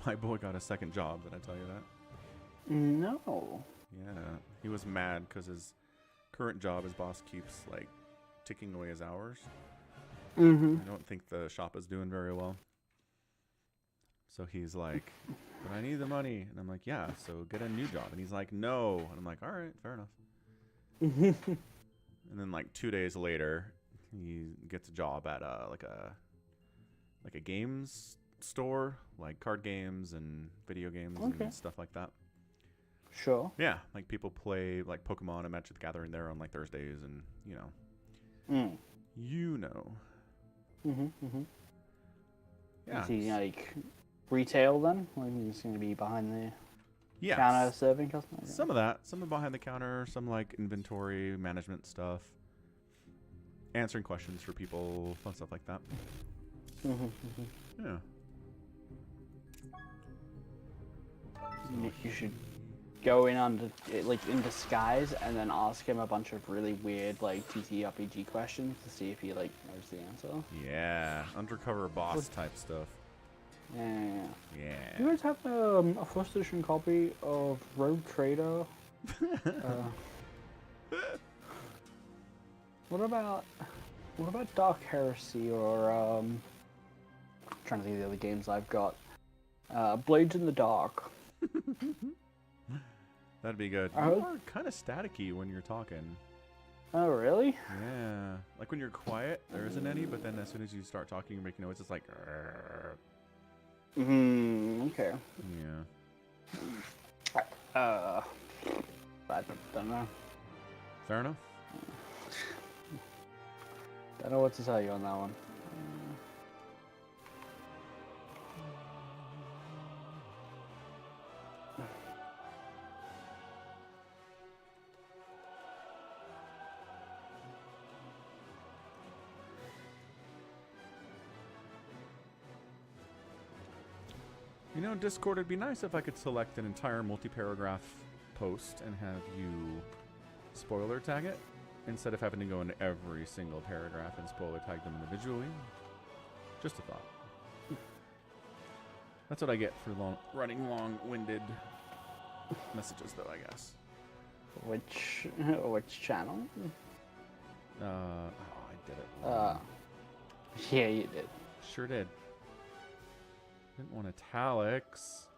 My boy got a second job. Did I tell you that? No. Yeah, he was mad because his current job, his boss keeps like ticking away his hours. Mm-hmm. I don't think the shop is doing very well. So he's like, but I need the money. And I'm like, yeah, so get a new job. And he's like, no. And I'm like, all right, fair enough. And then like 2 days later, he gets a job at like a games store, like card games and video games and stuff like that. Sure. Yeah, like people play like Pokemon and Magic the Gathering there on like Thursdays, and you know. Yeah. Is he like retail then? Like he's going to be behind the counter serving customers? Some of that, some behind the counter, some like inventory management stuff, answering questions for people, fun stuff like that. Yeah. You should go in in disguise and then ask him a bunch of really weird like TTRPG questions to see if he like knows the answer. Yeah, undercover boss type stuff. Yeah. Yeah. You guys have a first edition copy of Rogue Trader? What about Dark Heresy or I'm trying to think of the other games I've got. Blades in the Dark. That'd be good. You are kind of staticky when you're talking. Oh, really? Yeah. Like when you're quiet, there isn't any, but then as soon as you start talking, you're making noise, it's like... Okay. Yeah. I don't know. Fair enough. Don't know what to tell you on that one. You know, Discord, it'd be nice if I could select an entire multi-paragraph post and have you spoiler tag it, instead of having to go into every single paragraph and spoiler tag them individually. Just a thought. That's what I get for running long-winded messages, though, I guess. Which channel? Oh, I did it. Yeah, you did. Sure did. Didn't want italics.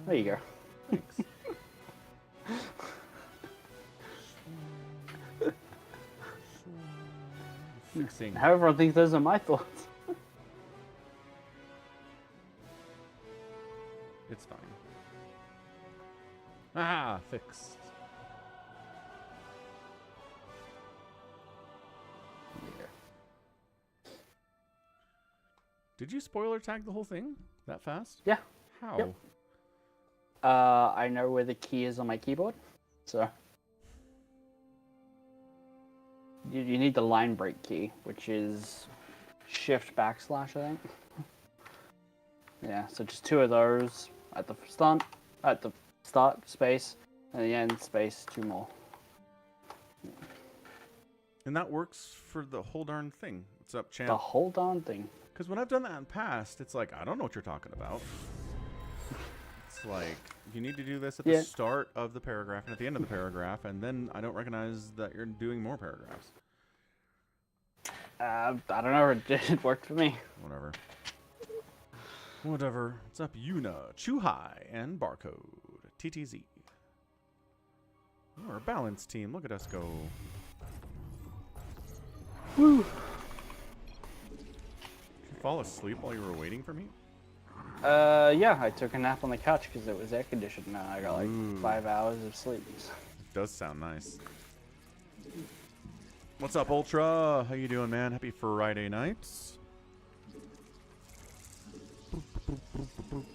There you go. Thanks. Fixing. How everyone thinks those are my thoughts. It's fine. Ah, fixed. Did you spoiler tag the whole thing that fast? Yeah. How? Yep. I know where the key is on my keyboard, so you need the line break key, which is Shift / I think. Yeah, so just 2 of those at the start space, and the end space 2 more. And that works for the whole darn thing. What's up, champ? The whole darn thing. Because when I've done that in the past, it's like, I don't know what you're talking about. It's like, you need to do this at the start of the paragraph and at the end of the paragraph, and then I don't recognize that you're doing more paragraphs. I don't know, it worked for me. Whatever. Whatever. What's up, Yuna, Chuhai, and Barcode, TTZ. We're a balanced team. Look at us go. Woo! Fall asleep while you were waiting for me? Yeah, I took a nap on the couch because it was air conditioned and I got like 5 hours of sleep. It does sound nice. What's up, Ultra? How you doing, man? Happy Friday nights.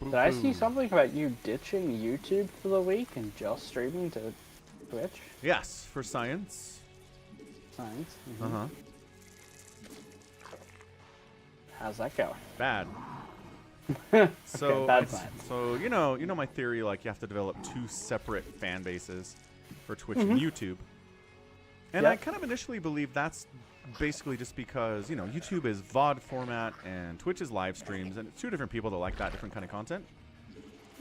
Did I see something about you ditching YouTube for the week and just streaming to Twitch? Yes, for science. Science. Uh-huh. How's that going? Bad. So, okay, bad science. So you know my theory, like you have to develop 2 separate fan bases for Twitch and YouTube. And I kind of initially believed that's basically just because, you know, YouTube is VOD format and Twitch is live streams, and it's two different people that like that different kind of content.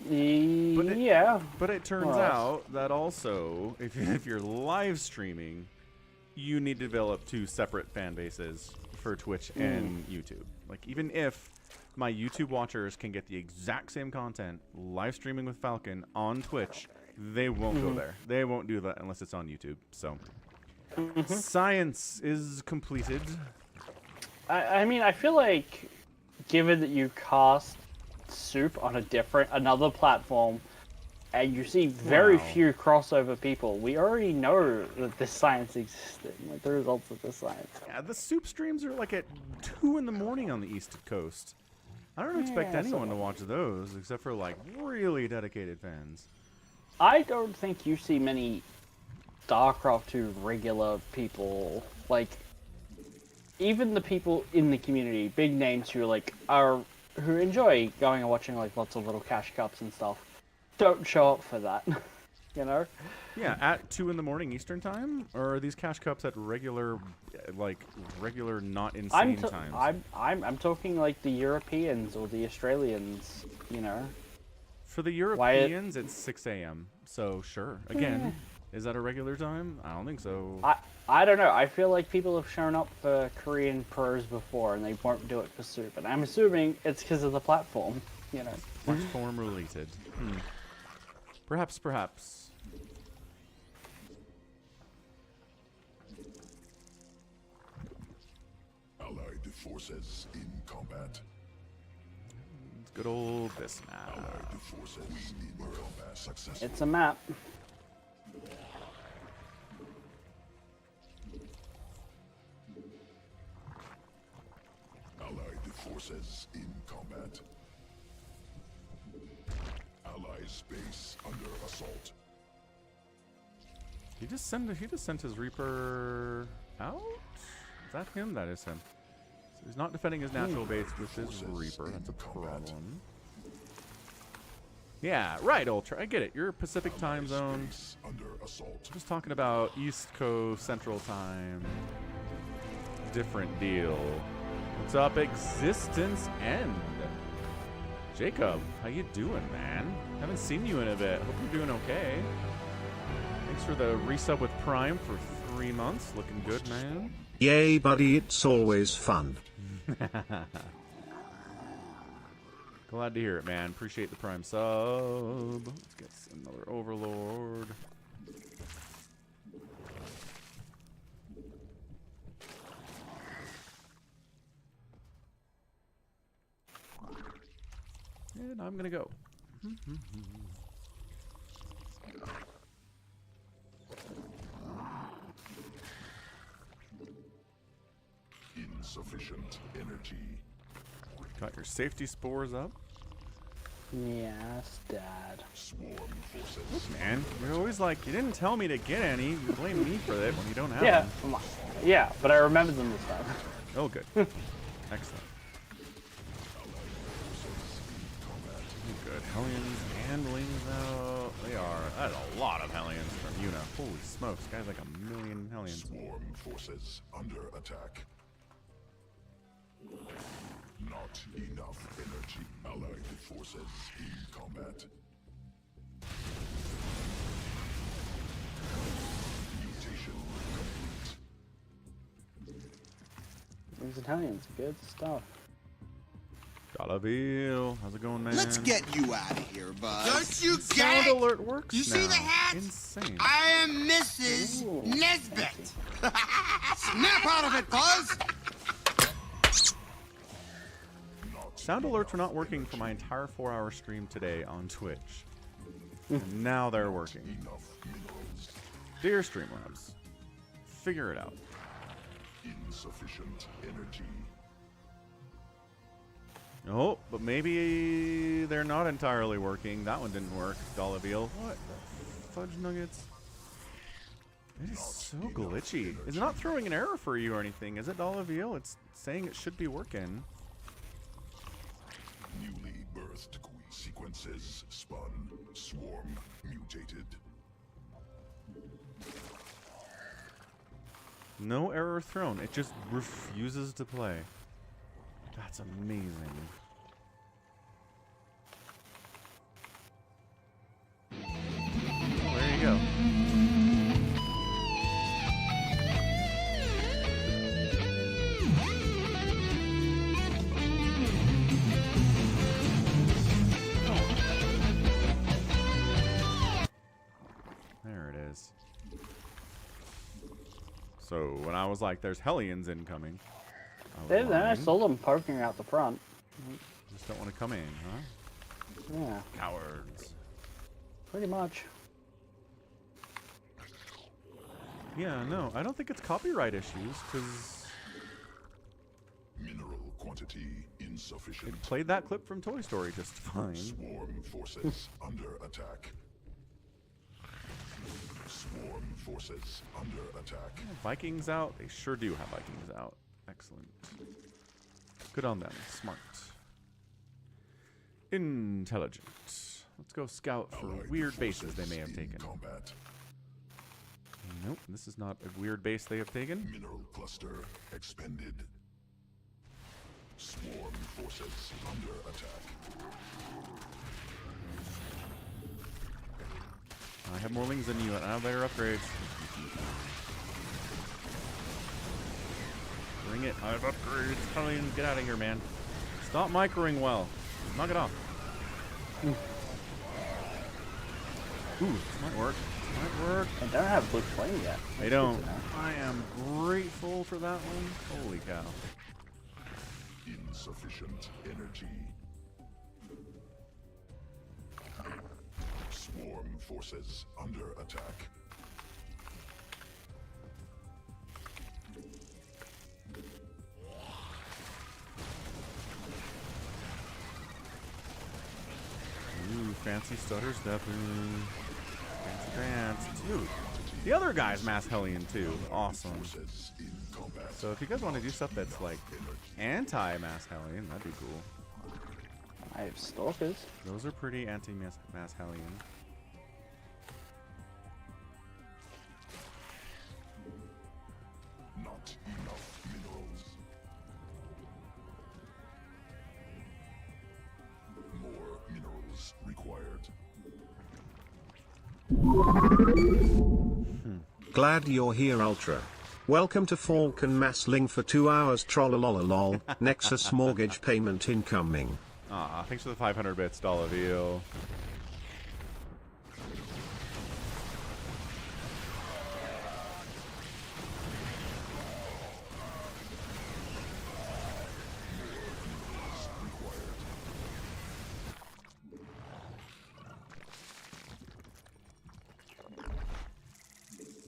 But it turns out that also, if you're live streaming, you need to develop two separate fan bases for Twitch and YouTube. Like, even if my YouTube watchers can get the exact same content live streaming with Falcon on Twitch, they won't go there. They won't do that unless it's on YouTube. So, science is completed. I mean, I feel like, given that you cast Soup on another platform, and you see very few crossover people, we already know that this science existed, like the results of this science. Yeah, the Soup streams are like at 2 in the morning on the East Coast. I don't expect anyone to watch those except for like really dedicated fans. I don't think you see many StarCraft 2 regular people, like, even the people in the community, big names who who enjoy going and watching like lots of little cash cups and stuff, don't show up for that. You know? Yeah, at 2 in the morning Eastern time, or are these cash cups at regular, not insane times? I'm talking like the Europeans or the Australians. You know. For the Europeans, it's 6 a.m. So sure. Again, is that a regular time? I don't think so. I don't know. I feel like people have shown up for Korean pros before, and they won't do it for Soup. And I'm assuming it's because of the platform. You know. Platform related. Perhaps. Allied forces in combat. Good old this map. Allied forces in combat successful. It's a map. Allied forces in combat. Allies base under assault. He just sent his Reaper out? Is that him? That is him. So he's not defending his natural base with his Reaper. That's a problem. Yeah, right, Ultra. I get it. You're Pacific time zone. Under assault. Just talking about East Coast Central Time. Different deal. What's up, Existence End? Jacob, how you doing, man? Haven't seen you in a bit. Hope you're doing okay. Thanks for the resub with Prime for 3 months. Looking good, man. Yay, buddy, it's always fun. Glad to hear it, man. Appreciate the Prime sub. Let's get another Overlord. And I'm gonna go. Insufficient energy. Got your safety spores up. Yes, Dad. Swarm forces. Look, man, you're always like, you didn't tell me to get any. You blame me for it when you don't have Yeah, them. yeah, but I remembered them this time. Oh, good. Excellent. Good. Hellions and Lings out. They are. That's a lot of Hellions from Yuna. Holy smokes. Guy's like 1,000,000 Hellions. Swarm forces under attack. Not enough energy. Allied forces in combat. Mutation complete. These Italians, good stuff. Galaville. How's it going, man? Let's get you out of here, bud. Don't you get Sound it? alert works You see now. the hat? Insane. I am Mrs. Nesbit. Snap out of it, Buzz! Sound alerts were not working for my entire 4-hour stream today on Twitch. And now they're working. Enough minerals. Dear Streamlabs, figure it out. Insufficient energy. Oh, but maybe they're not entirely working. That one didn't work. Galaville. What the fudge nuggets? It is so glitchy. It's not throwing an error for you or anything, is it, Galaville? It's saying it should be working. Newly birthed sequences spun. Swarm mutated. No error thrown. It just refuses to play. That's amazing. Well, there you go. There it is. So when I was like, "There's Hellions incoming," I was I lying. saw them poking out the front. Just don't want to come in, huh? Yeah, Cowards. pretty much. Yeah, no, I don't think it's copyright issues because Mineral quantity it insufficient. played that clip from Toy Story just fine. Swarm forces under attack. Swarm forces under attack. Vikings out. They sure do have Vikings out. Excellent. Good on them. Smart. Intelligent. Let's go scout for Allied weird bases they forces may have in taken. Combat. Nope, this is not a weird base they have taken. Mineral cluster expended. Swarm forces under attack. I have more lings than you, and I have better upgrades. Bring it. I have upgrades. Hellions, get out of here, man. Stop microing well. Knock it off. Ooh, this might work. Might work. I don't have blue flame yet. They don't. I am grateful for that one. Holy cow. Insufficient energy. Swarm forces under attack. Ooh, fancy stutter stepping. Fancy dance. Dude, the other guy's Mass Hellion too. Awesome. Forces in combat. So if you guys want to do stuff that's like anti-Mass Hellion, that'd be cool. I have stalkers. Those are pretty anti-Mass Hellion. Not enough minerals. More minerals required. Glad you're here, Ultra. Welcome to Falcon Massling for 2 hours. Trollolololol. Nexus mortgage payment incoming. Aw, thanks for the 500 bits, Dollaville.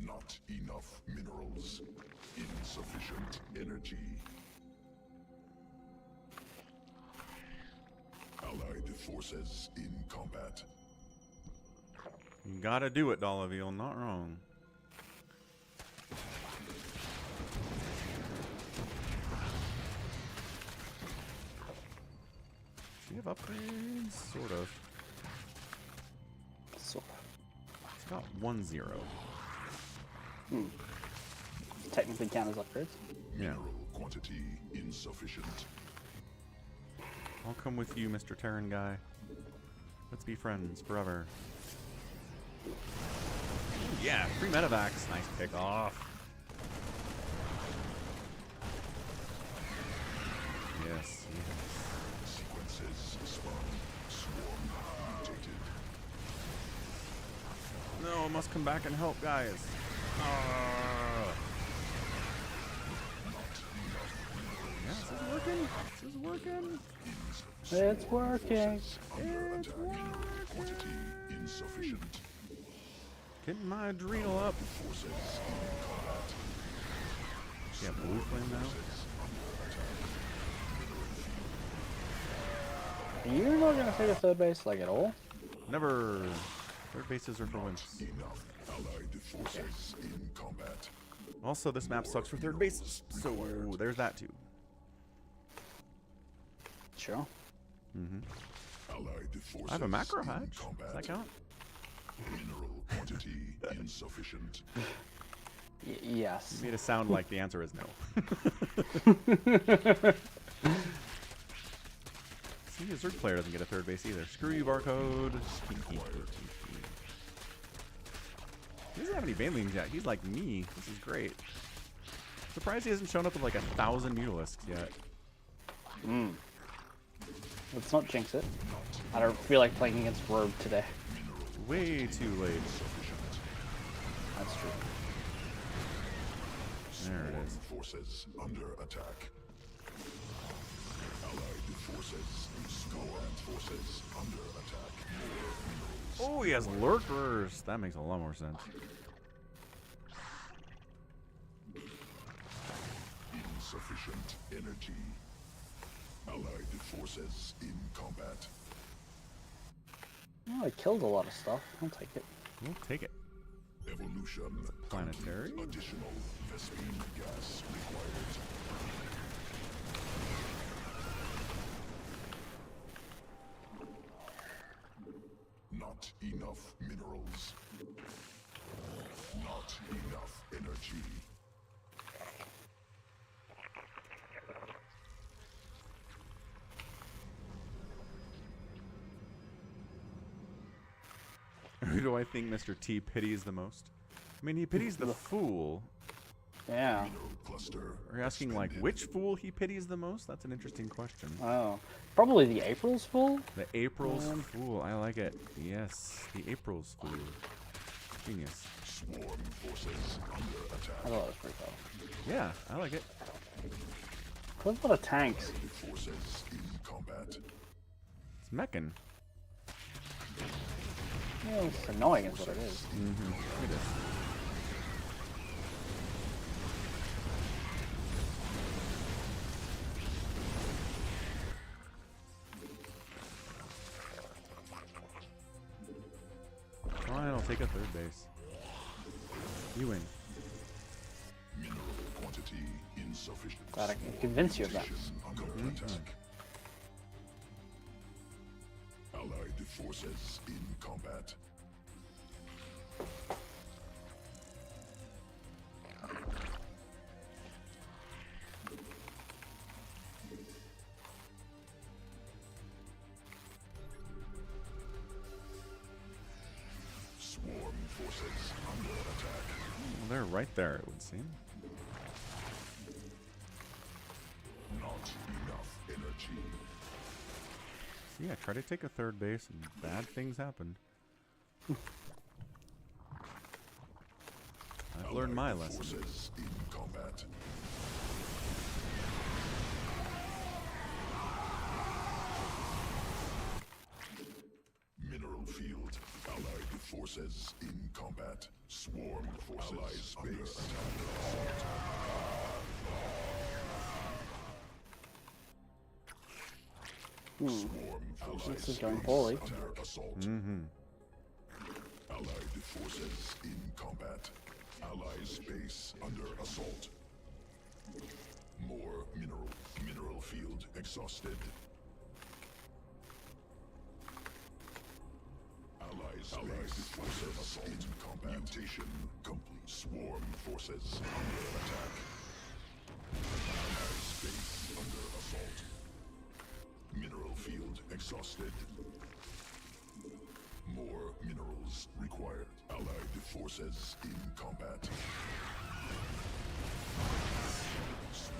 Not enough minerals. Insufficient energy. Allied forces in combat. You gotta do it, Dollaville. Not wrong. Do you have upgrades? Sort of. Sort It's got 1-0. of. Technically count as upgrades. Yeah. Mineral quantity insufficient. I'll come with you, Mr. Terran guy. Let's be friends forever. Ooh, yeah, free medevacs. Nice pick off. Yes, yes. Sequences spun. Swarm mutated. No, I must come back and help, guys. Yeah, this is working. This is working. It's working. Under It's attack. working. Quantity insufficient. Getting my adrenal up. Forces in combat. Yeah, blue flame now. Are you not gonna take a third base like at all? Never. Third bases are for wimps. Enough allied forces in combat. Also, this map sucks for third bases, so there's that too. Sure. Allied forces I have a macro in hatch. Does combat. that count? Mineral quantity insufficient. Yes. You made it sound like the answer is no. See, a Zerg player doesn't get a third base either. Screw you, barcode. He doesn't have any banelings yet. He's like me. This is great. Surprised he hasn't shown up with like 1,000 Mutalisks yet. Let's not jinx it. I don't feel like playing against Rogue today. Way too late. That's true. There it is. Forces under attack. Allied forces, Scoran forces under attack. Oh, he has lurkers. That makes a lot more sense. Insufficient energy. Allied forces in combat. Oh, I killed a lot of stuff. I'll take it. We'll take it. Evolution. Planetary. Additional Vespene gas required. Not enough minerals. Not enough energy. Who do I think Mr. T pities the most? I mean, he pities the fool. Yeah. Mineral cluster. Are you asking, like, which fool he pities the most? That's an interesting question. Oh. Probably the April's Fool? The April's Fool. I like it. Yes, the April's Fool. Genius. Swarm forces under I attack. thought it was pretty cool. Yeah, I like it. There's a lot of tanks. Forces in combat. It's mechan. Yeah, it's annoying is what it is. It is. Fine, I'll take a third base. You win. Mineral quantity insufficient. Glad I can convince you of that. Under attack. Allied forces in combat. Swarm forces under attack. Well, they're right there, it would seem. Not enough energy. So yeah, try to take a third base and bad things happened. I've learned my lesson. Forces in combat. Mineral field. Allied forces in combat. Swarm forces under attack. Swarm This is forces going poorly. under assault. Allied forces in combat. Allies base under assault. More mineral. Mineral field exhausted. Allies forces in combat. Mutation complete. Swarm forces under attack. Allies base under assault. Mineral field exhausted. More minerals required. Allied forces in combat.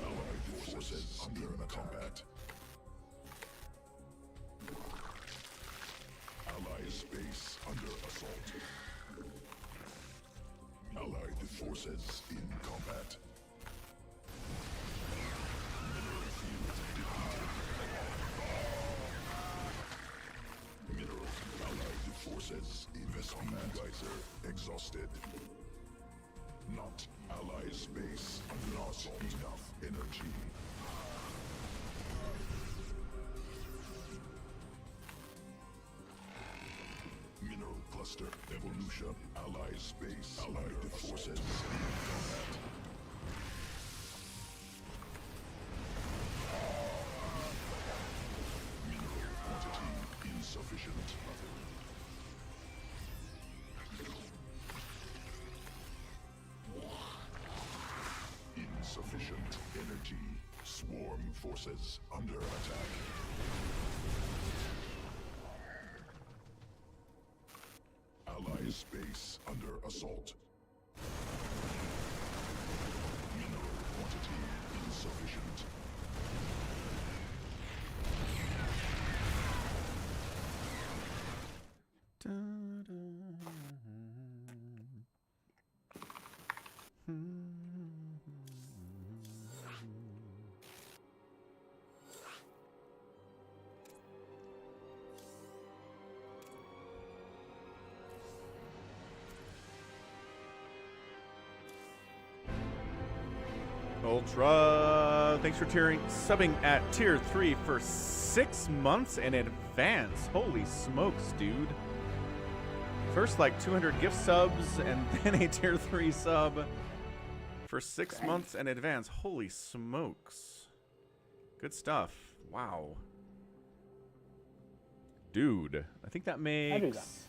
Allied forces under combat. Allies base under assault. Allied forces in combat. Mineral field depleted. Mineral allied forces in combat. Geyser exhausted. Not allies base under assault. Enough energy. Mineral cluster evolution. Allies base. Allied forces in combat. Mineral quantity insufficient. insufficient energy. Swarm forces under attack. Ally space under assault. Mineral quantity insufficient. Ultra, thanks for subbing at tier 3 for 6 months in advance. Holy smokes, dude. First like 200 gift subs and then a tier 3 sub for 6 months in advance. Holy smokes. Good stuff. Wow. Dude, I think that makes...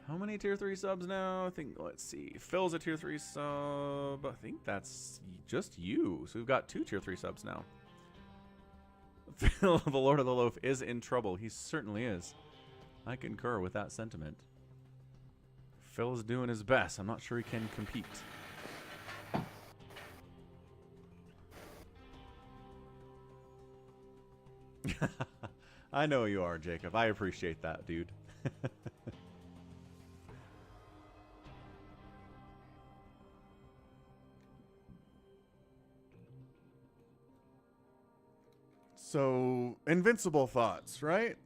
How many tier 3 subs now? I think, let's see. Phil's a tier 3 sub. I think that's just you. So we've got 2 tier 3 subs now. Phil, the Lord of the Loaf, is in trouble. He certainly is. I concur with that sentiment. Phil's doing his best. I'm not sure he can compete. I know you are, Jacob. I appreciate that, dude. So, invincible thoughts, right?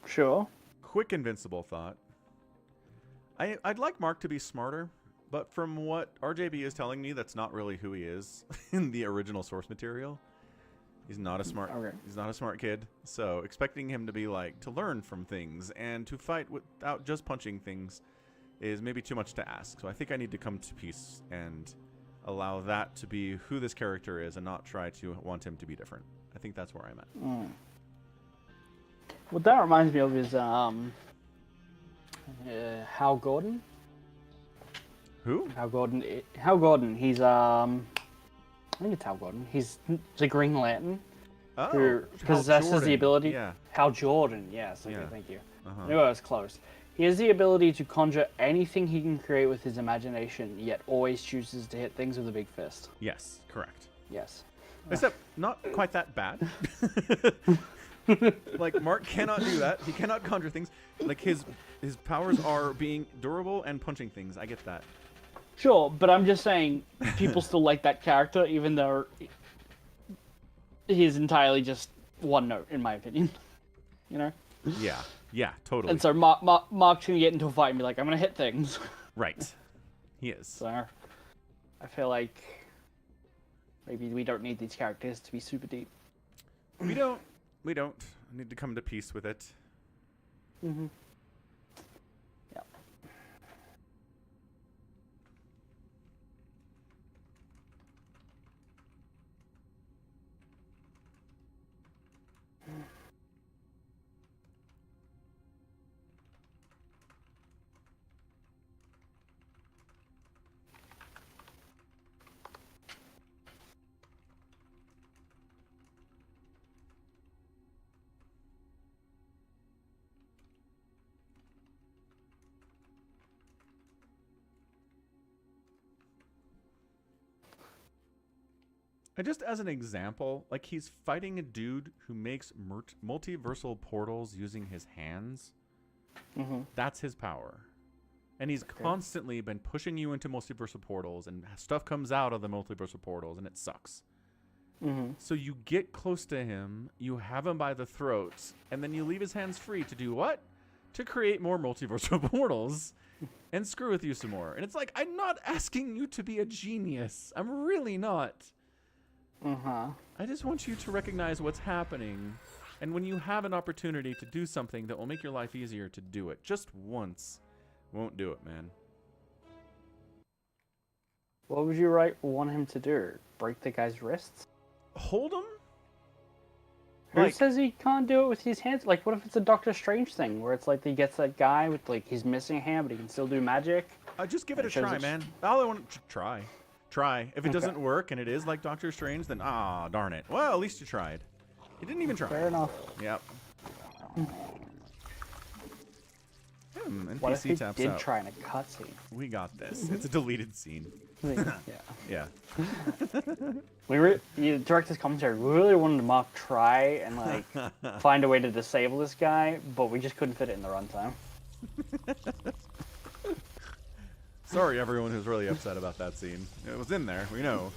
Sure. Quick invincible thought. I'd like Mark to be smarter, but from what RJB is telling me, that's not really who he is in the original source material. He's not a smart. Okay. He's not a smart kid. So expecting him to be like to learn from things and to fight without just punching things is maybe too much to ask. So I think I need to come to peace and allow that to be who this character is, and not try to want him to be different. I think that's where I'm at. What that reminds me of is Hal Gordon. Who? Hal Gordon. Hal Gordon. He's I think it's Hal Gordon. He's the Green Lantern. Oh, Who Hal possesses Jordan. the ability. Yeah. Hal Jordan. Yes. Okay. Yeah. Thank you. Uh-huh. I knew I was close. He has the ability to conjure anything he can create with his imagination, yet always chooses to hit things with a big fist. Yes, correct. Yes. Except not quite that bad. Like, Mark cannot do that. He cannot conjure things. Like, his powers are being durable and punching things. I get that. Sure, but I'm just saying people still like that character, even though he's entirely just one note, in my opinion. You know? Yeah, totally. And so Mark's gonna get into a fight and be like, I'm gonna hit things. Right. He is. So I feel like maybe we don't need these characters to be super deep. We don't. I need to come to peace with it. Mm-hmm. Yeah. And just as an example, like, he's fighting a dude who makes multiversal portals using his hands. Mm-hmm. That's his power. And he's constantly been pushing you into multiversal portals, and stuff comes out of the multiversal portals, and it sucks. Mm-hmm. So you get close to him, you have him by the throat, and then you leave his hands free to do what? To create more multiversal portals and screw with you some more. And it's like, I'm not asking you to be a genius. I'm really not. Uh-huh. I just want you to recognize what's happening, and when you have an opportunity to do something that will make your life easier, to do it. Just once won't do it, man. What would you want him to do? Break the guy's wrists? Hold him? Who says he can't do it with his hands? Like, what if it's a Doctor Strange thing, where it's like he gets that guy with, like, he's missing a hand, but he can still do magic? Just give it a try, man. All I want to try. Try. If it doesn't work and it is like Doctor Strange, then darn it. Well, at least you tried. You didn't even try. Fair enough. Yep. What if he NPC taps did out. try in a cutscene? We got this. It's a deleted scene. Yeah. Yeah. The director's commentary. We really wanted to Mark try and like find a way to disable this guy, but we just couldn't fit it in the runtime. Sorry, everyone who's really upset about that scene. It was in there. We know.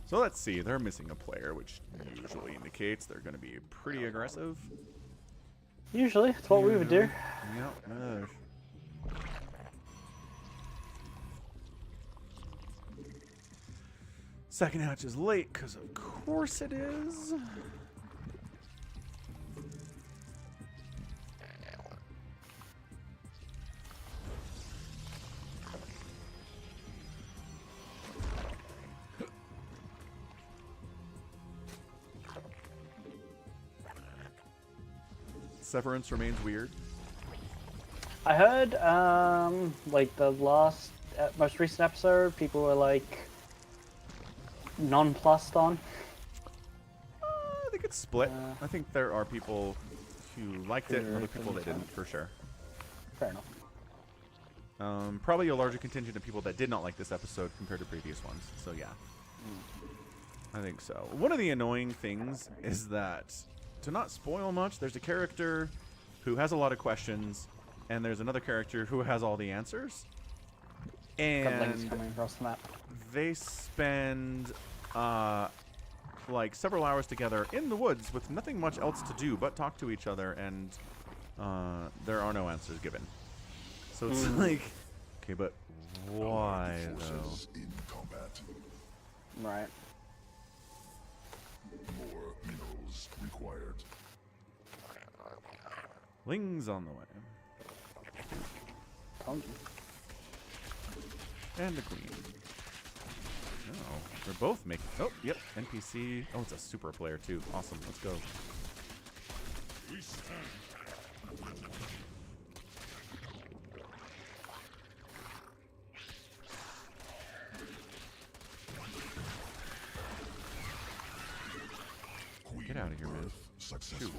So let's see. They're missing a player, which usually indicates they're going to be pretty aggressive. Usually, it's what we would do. Yep. Second hatch is late, because of course it is. Severance remains weird. I heard, like the most recent episode, people were like nonplussed on. I think it's split. I think there are people who liked it and other people that didn't, for sure. Fair enough. Probably a larger contingent of people that did not like this episode compared to previous ones. So yeah, I think so. One of the annoying things is that, to not spoil much, there's a character who has a lot of questions, and there's another character who has all the answers. Got links And coming across the map. they spend like several hours together in the woods with nothing much else to do but talk to each other, and there are no answers given. So it's like, okay, but why though? Forces in combat. Right. More minerals required. Ling's on the way. Told you. And a queen. Oh, they're both making. Oh, yep. NPC. Oh, it's a super player too. Awesome. Let's go. Get out of here, man. Successful.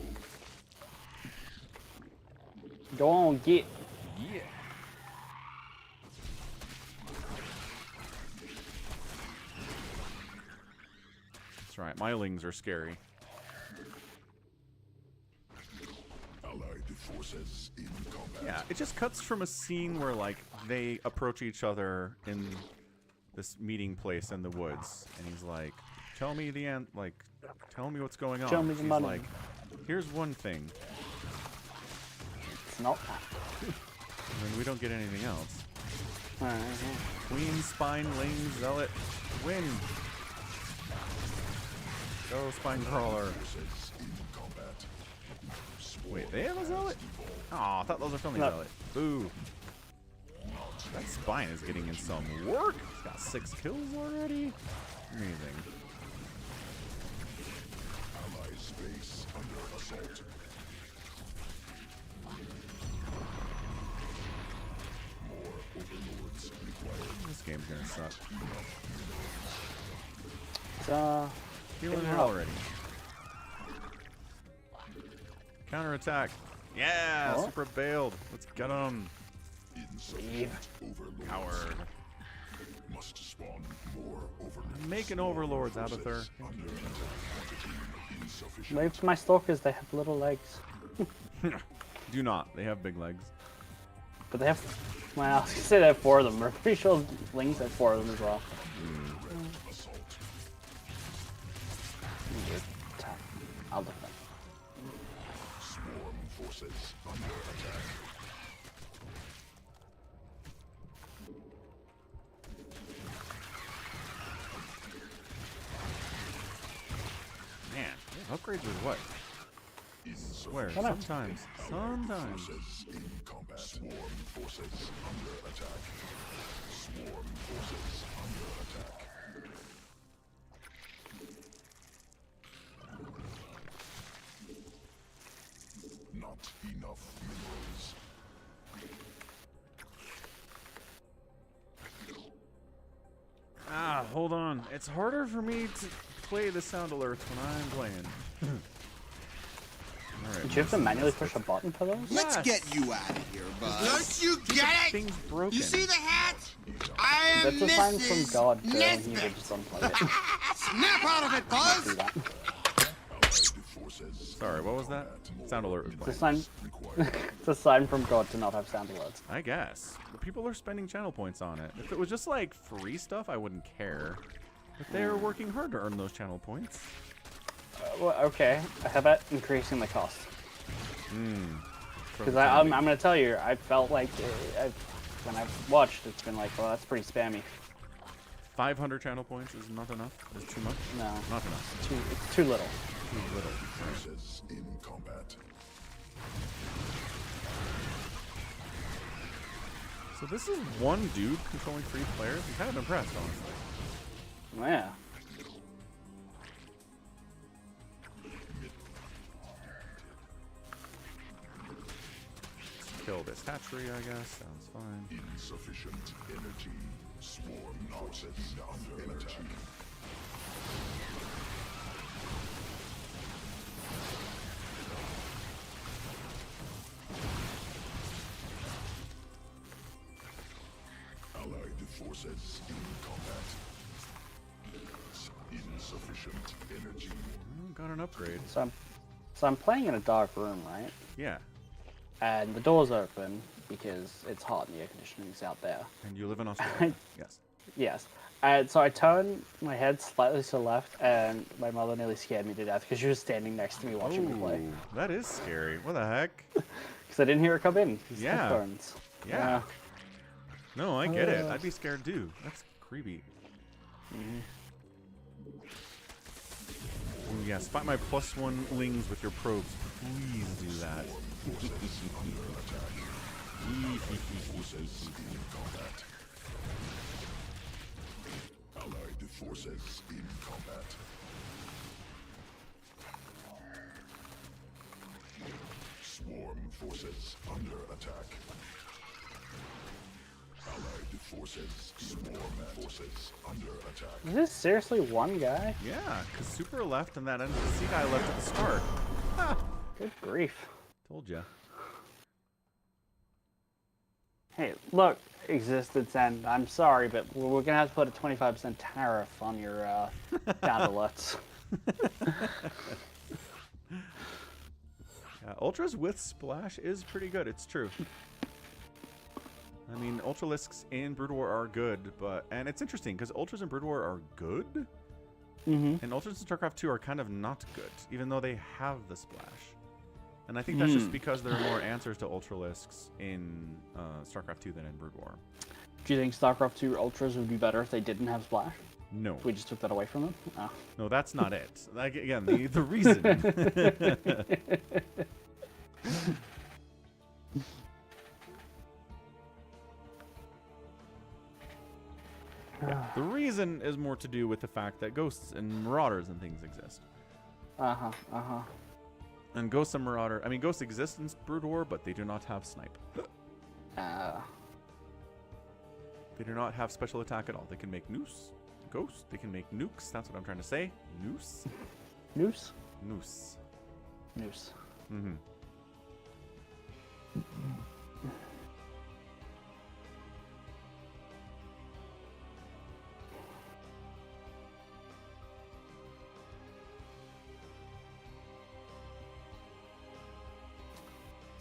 Go on, get. Yeah. That's right. My lings are scary. Allied forces in combat. Yeah, it just cuts from a scene where like they approach each other in this meeting place in the woods, and he's like, "Tell me the end. Like, tell me what's going on." Show me the She's money. like, "Here's one thing," It's not that. and then we don't get anything else. Alright. Queen, Spine, Ling, Zealot, win. Go, Spine Crawler. Forces in combat. Wait, they have a Zealot? Oh, I thought those were from the No. Zealot. Boo. That Spine is getting in some work. He's got 6 kills already. Amazing. Allied space under assault. More overlords required. This game's gonna suck. It's, Healing Getting it help. already. Counterattack. Yeah, Oh. super bailed. Let's get him. Insufficient overlords. Coward. Must spawn more overlords. I'm making overlords, Abathur. Under quantity insufficient. maybe to my stalkers, they have little legs. Do not. They have big legs. But they have. Well, I was gonna say they have 4 of them. We're pretty sure Lings have 4 of them as well. Assault. I'll defend. Swarm forces under attack. Man, upgrades with what? Where? Insufficient. Sometimes. Forces in combat. Swarm forces under attack. Swarm forces under attack. not enough minerals. Ah, hold on. It's harder for me to play the sound alerts when I'm playing. Alright. Do you have to manually push a button for those? Let's Yes. get you out of here, Buzz. Don't you get it? Thing's broken. You see the hat? I am That's a sign from Mrs. God when he Nesbit. would just unplug it. Snap out of it, Do Buzz! that. Allied forces. Sorry, what was that? Sound alert was It's a playing. sign. Required. It's a sign from God to not have sound alerts. I guess. But people are spending channel points on it. If it was just like free stuff, I wouldn't care. But they're working hard to earn those channel points. Well, okay. How about increasing the cost? For Because the I'm time going to tell you, I felt like when I've watched, it's been like, well, that's pretty spammy. being. 500 channel points is not enough. Is too much. No, Not enough. it's too little. Too little. Forces in combat. So this is one dude controlling 3 players. I'm kind of impressed, honestly. Yeah. Let's kill this hatchery, I guess. Sounds fine. Insufficient energy. Swarm forces under attack. Allied forces in combat. Insufficient energy. Got an upgrade. So I'm playing in a dark room, right? Yeah. And the door's open because it's hot and the air conditioning's out there. And you live in Australia. Yes. Yes. And so I turn my head slightly to the left, and my mother nearly scared me to death because she was standing next to me watching me play. Ooh, that is scary. What the heck? Because I didn't hear her come in. 'cause Yeah. headphones. Yeah. No, I get it. I'd be scared too. That's creepy. Ooh, yes, fight my +1 lings with your probes. Please do that. Allied forces in combat. Swarm forces under attack. Allied forces. Swarm forces under attack. Is this seriously one guy? Yeah, because Super left and that NPC guy left at the start. Ha! Good grief. Told ya. Hey, look, Existence, and I'm sorry, but we're gonna have to put a 25% tariff on your sound alerts. Yeah, Ultras with Splash is pretty good. It's true. I mean, Ultralisks in Brood War are good, and it's interesting because Ultras in Brood War are good, and Ultras in StarCraft 2 are kind of not good, even though they have the Splash. And I think that's just because there are more answers to Ultralisks in StarCraft 2 than in Brood War. Do you think StarCraft 2 Ultras would be better if they didn't have Splash? No. If we just took that away from them? Oh. No, that's not it. Like, again, the reason. The reason is more to do with the fact that ghosts and marauders and things exist. And ghosts and ghosts exist in Brood War, but they do not have snipe. They do not have special attack at all. They can make noose, ghost. They can make nukes. That's what I'm trying to say. Noose. Noose? Noose. Noose. Mm-hmm.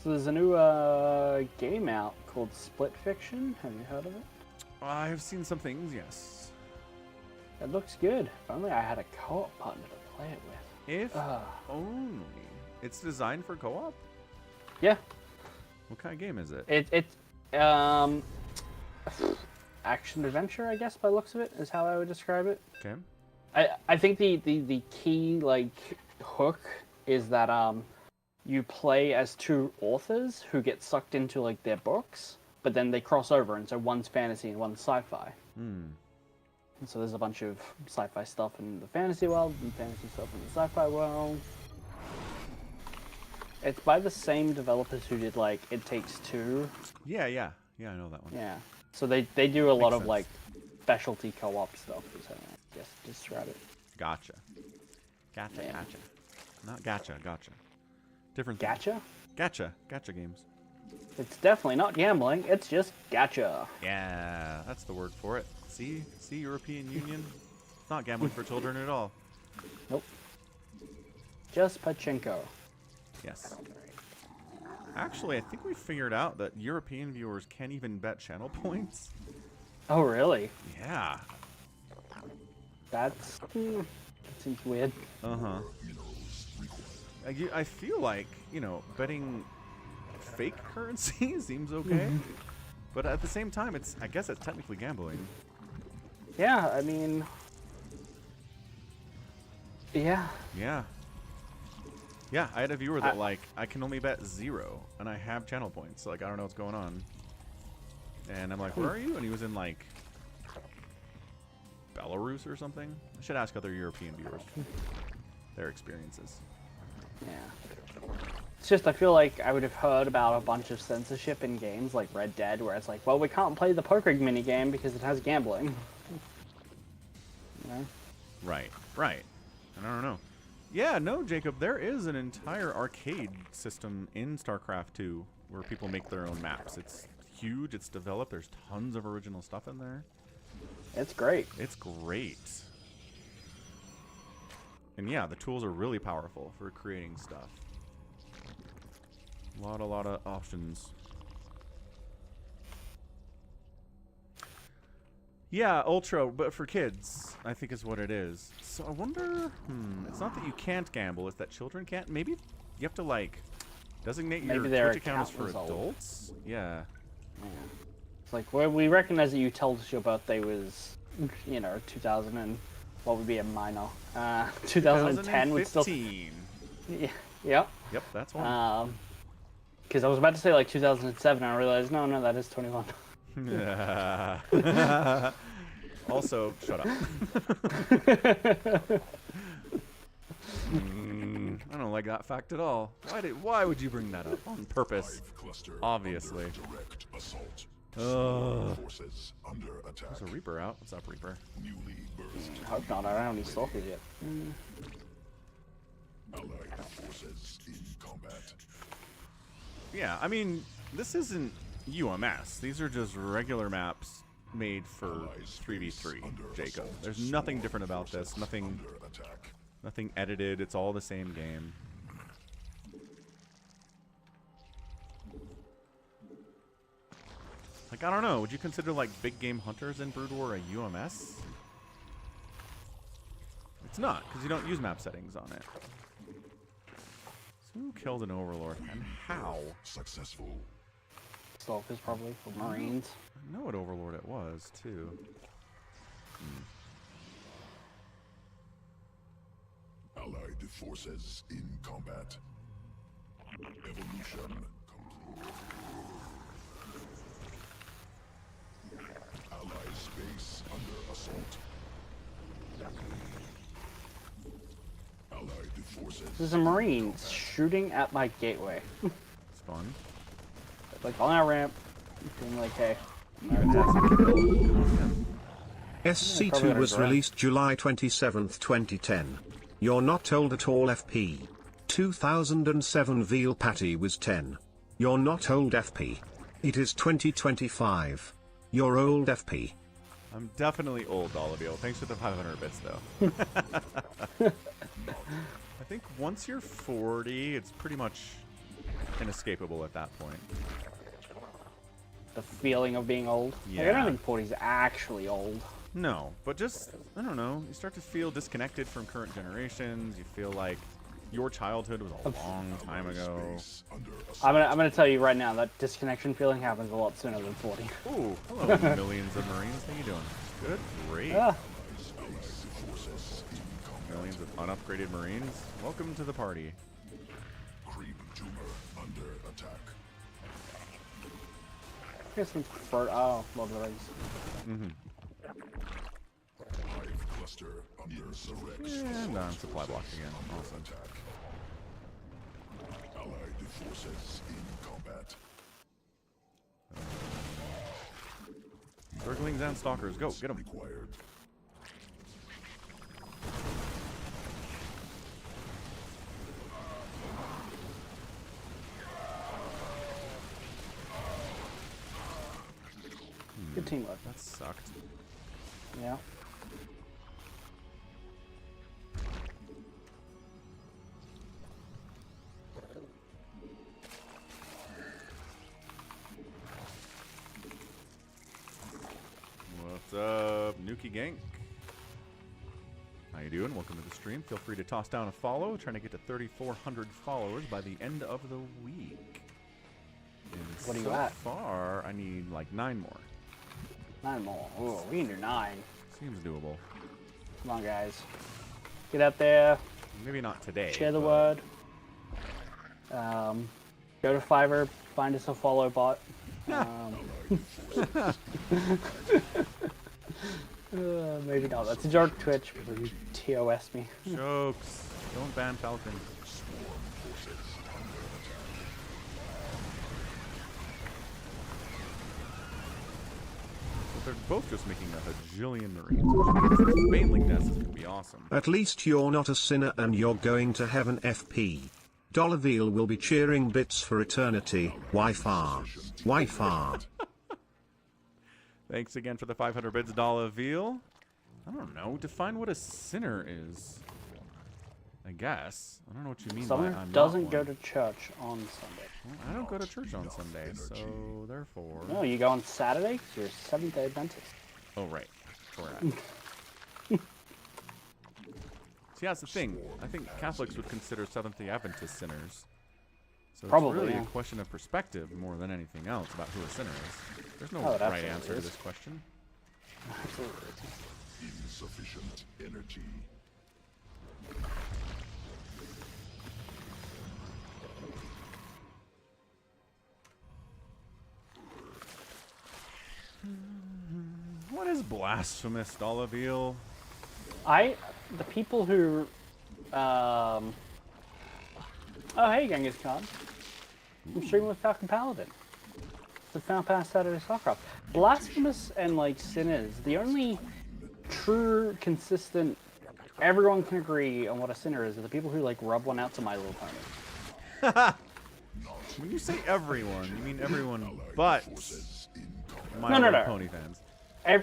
So there's a new game out called Split Fiction. Have you heard of it? I've seen some things, yes. It looks good. If only I had a co-op partner to play it with. If only. It's designed for co-op? Yeah. What kind of game is it? It's action adventure, I guess, by the looks of it, is how I would describe it. Okay. I think the key like hook is that you play as two authors who get sucked into like their books, but then they cross over, and so one's fantasy and one's sci-fi. And so there's a bunch of sci-fi stuff in the fantasy world and fantasy stuff in the sci-fi world. It's by the same developers who did like It Takes Two. Yeah, yeah, yeah. I know that one. Yeah. So they do a lot Makes of sense. like specialty co-op stuff. So I guess describe it. Gotcha. Gotcha. Yeah. Gotcha. Not gotcha. Gotcha. Different. thing. Gacha? Gotcha. Gotcha games. It's definitely not gambling. It's just gacha. Yeah, that's the word for it. See, European Union. It's not gambling for children at all. Nope. Just pachinko. Yes. Actually, I think we figured out that European viewers can't even bet channel points. Oh really? Yeah. That seems weird. Uh-huh. I feel like, betting fake currency seems okay. But at the same time, I guess it's technically gambling. Yeah, I mean, yeah. Yeah. Yeah, I had a viewer that, I can only bet 0, and I have channel points. Like, I don't know what's going on. And I'm like, where are you? And he was in, Belarus or something. I should ask other European viewers their experiences. Yeah. It's just, I feel like I would have heard about a bunch of censorship in games like Red Dead, where it's like, well, we can't play the poker minigame because it has gambling. You know? Right. And I don't know. Yeah, no, Jacob, there is an entire arcade system in StarCraft 2 where people make their own maps. It's huge, it's developed, there's tons of original stuff in there. It's great. It's great. And yeah, the tools are really powerful for creating stuff. A lot of options. Yeah, Ultra, but for kids, I think is what it is. So I wonder, it's not that you can't gamble, it's that children can't. Maybe you have to, designate your Twitch account as for adults? Yeah. It's like, well, we recognize that you told us your birthday was, 2000 and what would be a minor? 2010 would still. 2015. Yeah. Yep, that's one. Because I was about to say 2007, and I realized no, that is 21. Also, shut up. I don't like that fact at all. Why would you bring that up on purpose? Obviously. Forces under attack. There's a Reaper out. What's up, Reaper? Newly burst. Hope not. I don't have any stalkers yet. Allied forces in combat. Yeah, I mean, this isn't UMS. These are just regular maps made for 3v3, Jacob. There's nothing different about this. Nothing edited. It's all the same game. I don't know. Would you consider, Big Game Hunters in Brood War a UMS? It's not, because you don't use map settings on it. So who killed an Overlord, and how? Successful. Stalkers probably, or Marines. I know what Overlord it was, too. Allied forces in combat. Evolution complete. Allied space under assault. Allied forces. There's a Marine shooting at my gateway. It's fun. On our ramp, being like, hey. SC2 was released July 27, 2010. You're not old at all FP. 2007 veal patty was 10. You're not old FP. It is 2025. You're old FP. I'm definitely old, all of you. Thanks for the 500 bits, though. I think once you're 40, it's pretty much inescapable at that point. The feeling of being old. Yeah. I don't think 40 is actually old. No, but just, I don't know, you start to feel disconnected from current generations. You feel like your childhood was a long time ago. I'm gonna tell you right now, that disconnection feeling happens a lot sooner than 40. Ooh, hello, millions of Marines. How you doing? Good, great. Ah. Millions of unupgraded Marines. Welcome to the party. Creep tumor under attack. Here's some Lord of the Rings. Hive cluster under direct And on supply block again. Awesome. attack. Allied forces in combat. Zerglings and stalkers, go, get them. Required. Good teamwork. That sucked. Yeah. What's up, Nuki Gank? How you doing? Welcome to the stream. Feel free to toss down a follow. Trying to get to 3,400 followers by the end of the week. And What are you so at? far, I need like 9 more. 9 more. Ooh, we can do 9. Seems doable. Come on, guys. Get out there. Maybe not today. Share the but word. Go to Fiverr. Find us a follow bot. Maybe not. That's a joke, Twitch. Because you TOS me. Jokes. Don't ban Falcon. They're both just making a bajillion marines. This Baneling nest is gonna be awesome. At least you're not a sinner and you're going to heaven FP. Dollarville will be cheering bits for eternity. Why far? Why far? Thanks again for the 500 bits, Dollarville. I don't know. Define what a sinner is. I guess. I don't know what you mean by Someone I'm doesn't not go one. to church on Sunday. Well, I don't go to church on Sunday, so therefore. No, you go on Saturday because you're a Seventh-day Adventist. Oh, right. Correct. See, that's the thing. I think Catholics would consider Seventh-day Adventist sinners. So Probably, it's really yeah. a question of perspective more than anything else about who a sinner is. There's no Oh, it right absolutely answer to is. this question. Absolutely. Insufficient energy. What is blasphemous, Dollarville? The people who, oh hey Genghis Khan. I'm streaming with Falcon Paladin. The Final Pass Saturday Starcraft. Blasphemous and like sinners, the only true, consistent, everyone can agree on what a sinner is are the people who like rub one out to My Little Pony. When you say everyone, you mean everyone but My No, Little no. Pony fans.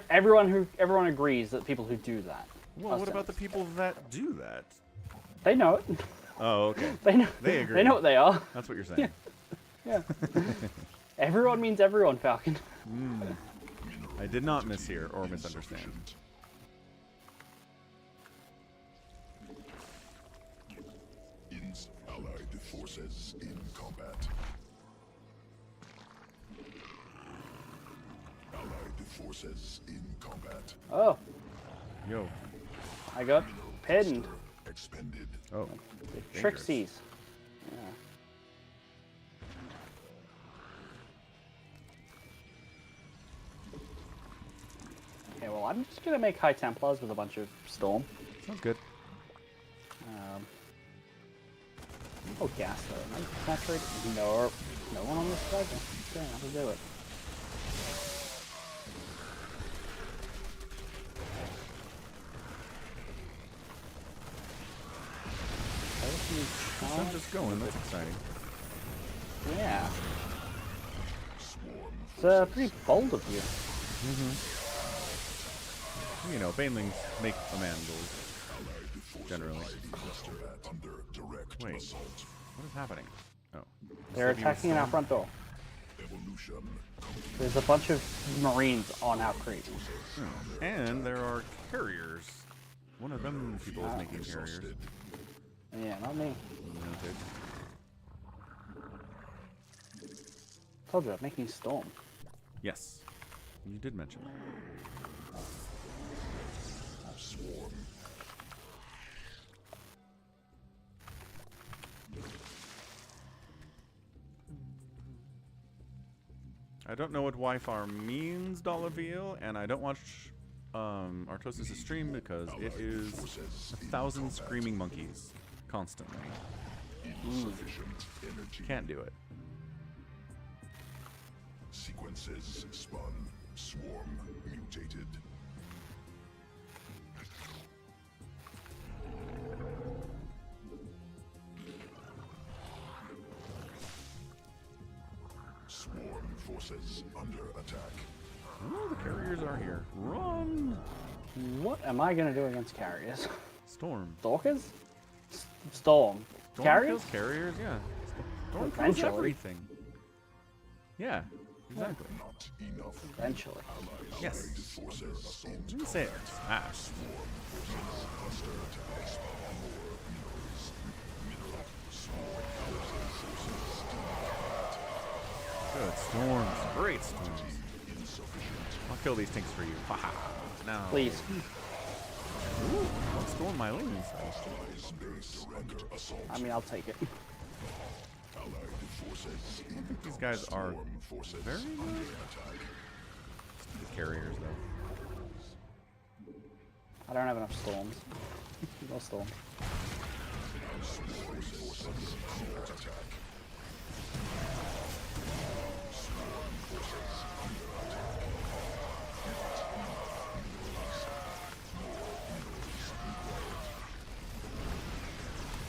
Everyone agrees that people who do that. Well, are what about the sinners. people that do that? They know it. Oh, okay. They know. They agree. They know what they are. That's what you're saying. Yeah. Everyone means everyone, Falcon. I did not mishear or misunderstand. Allied forces in combat. Allied forces in combat. Oh, Yo. I got pinned. Expended. Oh. dangerous. Trixies. Okay, well, I'm just gonna make High Templars with a bunch of Storm. Sounds good. Oh, gas though. Am I saturated? No, no one on this side. Okay, how to do it. I'm just going. That's exciting. Yeah. Swarm It's pretty bold of you. You know, banelings make a man gold. allied forces Generally. in combat under direct Wait. assault. What is happening? Oh. They're Said he was attacking in our storm? front door. Evolution. There's a bunch of Marines on our creep. And there are carriers. One of them people is making carriers. Exhausted. Yeah, not me. Noted. Told you, I'm making Storm. Yes. You did mention that. Swarm. I don't know what Wi-Fi means, Dollarville, and I don't watch Artosis' stream because it is 1,000 screaming monkeys constantly. Insufficient energy. Can't do it. Sequences spun. Swarm mutated. Swarm forces under attack. Oh, the carriers are here. Run! What am I gonna do against carriers? Storm. Stalkers? Storm. Storm Carriers? kills carriers, yeah. Storm kills Eventually. everything. Yeah, exactly. Not enough. Eventually. Yes. Forces I didn't say it. Smash. Good storms. Great storms. I'll kill these tanks for you. Haha. Now. Please. Ooh, I'll storm my lanes. I mean, I'll take it. These guys are very good. The carriers, though. I don't have enough storms. No storms.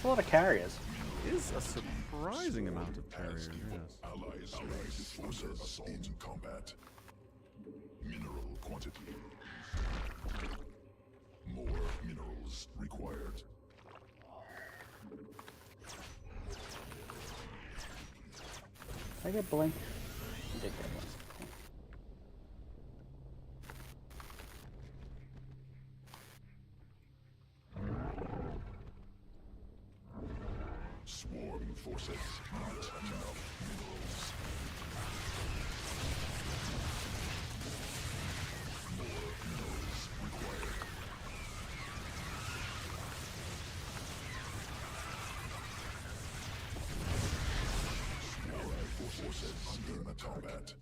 A lot of carriers. Is a surprising amount of carriers, yes. Allies forces in combat. Mineral quantity. More minerals required. Did I get blink? I did get blink. Swarm forces not enough minerals. More minerals required. Allied forces under combat.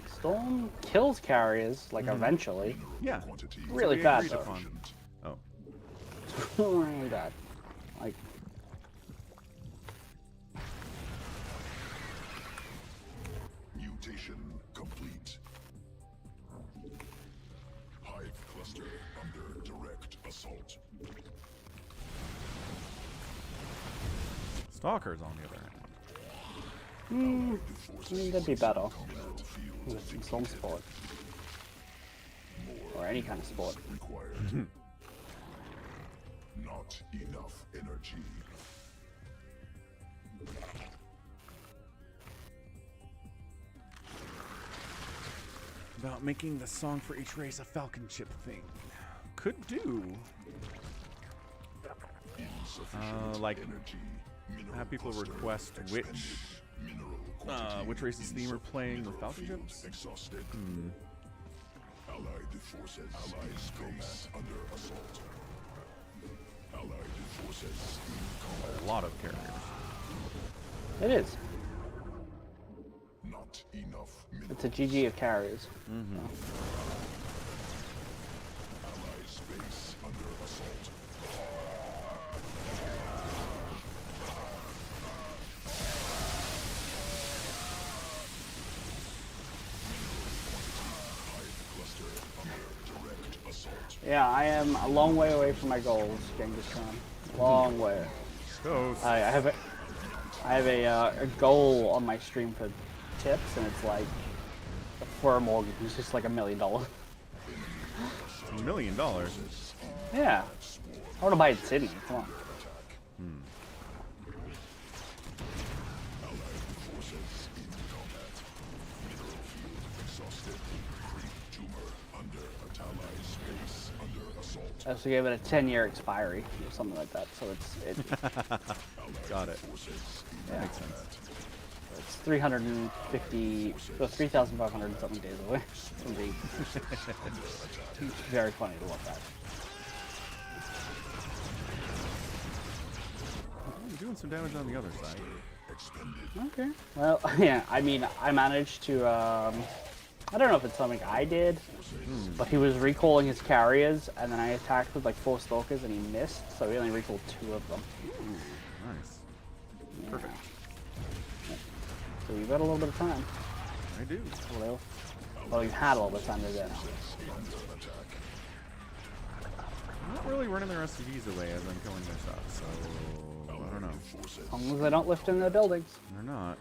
Storm kills carriers, like eventually. Yeah. Really We bad agreed though. upon. Oh. Really bad. Like, Mutation complete. Hive cluster under direct assault. Stalkers, on the other hand. I mean, that'd be better with some storm sport. Or any kind of sport. Required. Not enough energy. About making the song for each race a falcon chip thing. Could do. Like, Energy. Mineral have people cluster request expended. which Mineral which race's theme are playing with falcon fields chips. exhausted. Allied forces. Allied space under assault. Allied forces in combat. A lot of carriers. It is. Not enough minerals. It's a GG of carriers. Allied space under assault. Cluster under direct assault. Yeah, I am a long way away from my goals, Genghis Khan. Long way. Ghost. I have a goal on my stream for tips, and it's like for a mortgage. It's just like $1 million. $1 million. Yeah, I want to buy in Sydney. Come on. Forces in combat. Mineral field exhausted. Tumor under attack. Allied space under assault. I also gave it a 10-year expiry or something like that. So Got it. yeah, Makes sense. it's 350, so 3,500 something days away. It's gonna be very funny to look at. You're doing some damage on the other side. Okay. Well, yeah. I mean, I managed to I don't know if it's something I did, but he was recalling his carriers, and then I attacked with like 4 stalkers, and he missed, so he only recalled 2 of them. Nice. Perfect. So you've got a little bit of time. I do. Well, you've had a little bit of time to do it now. I'm not really running their SCVs away as I'm killing their stuff, so I don't know. As long as they don't lift in their buildings. They're not.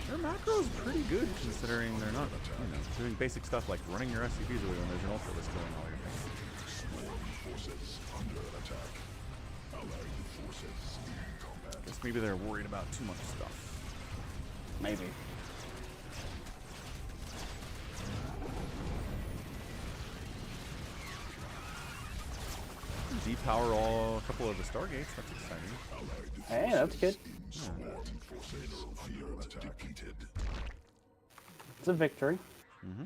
Their macro is pretty good considering they're not, you know, doing basic stuff like running your SCVs away when there's an ultra that's killing all your things. Guess maybe they're worried about too much stuff. Maybe. Depower a couple of the Stargates, that's exciting. Hey, that's good. Yeah. It's a victory. Mm-hmm.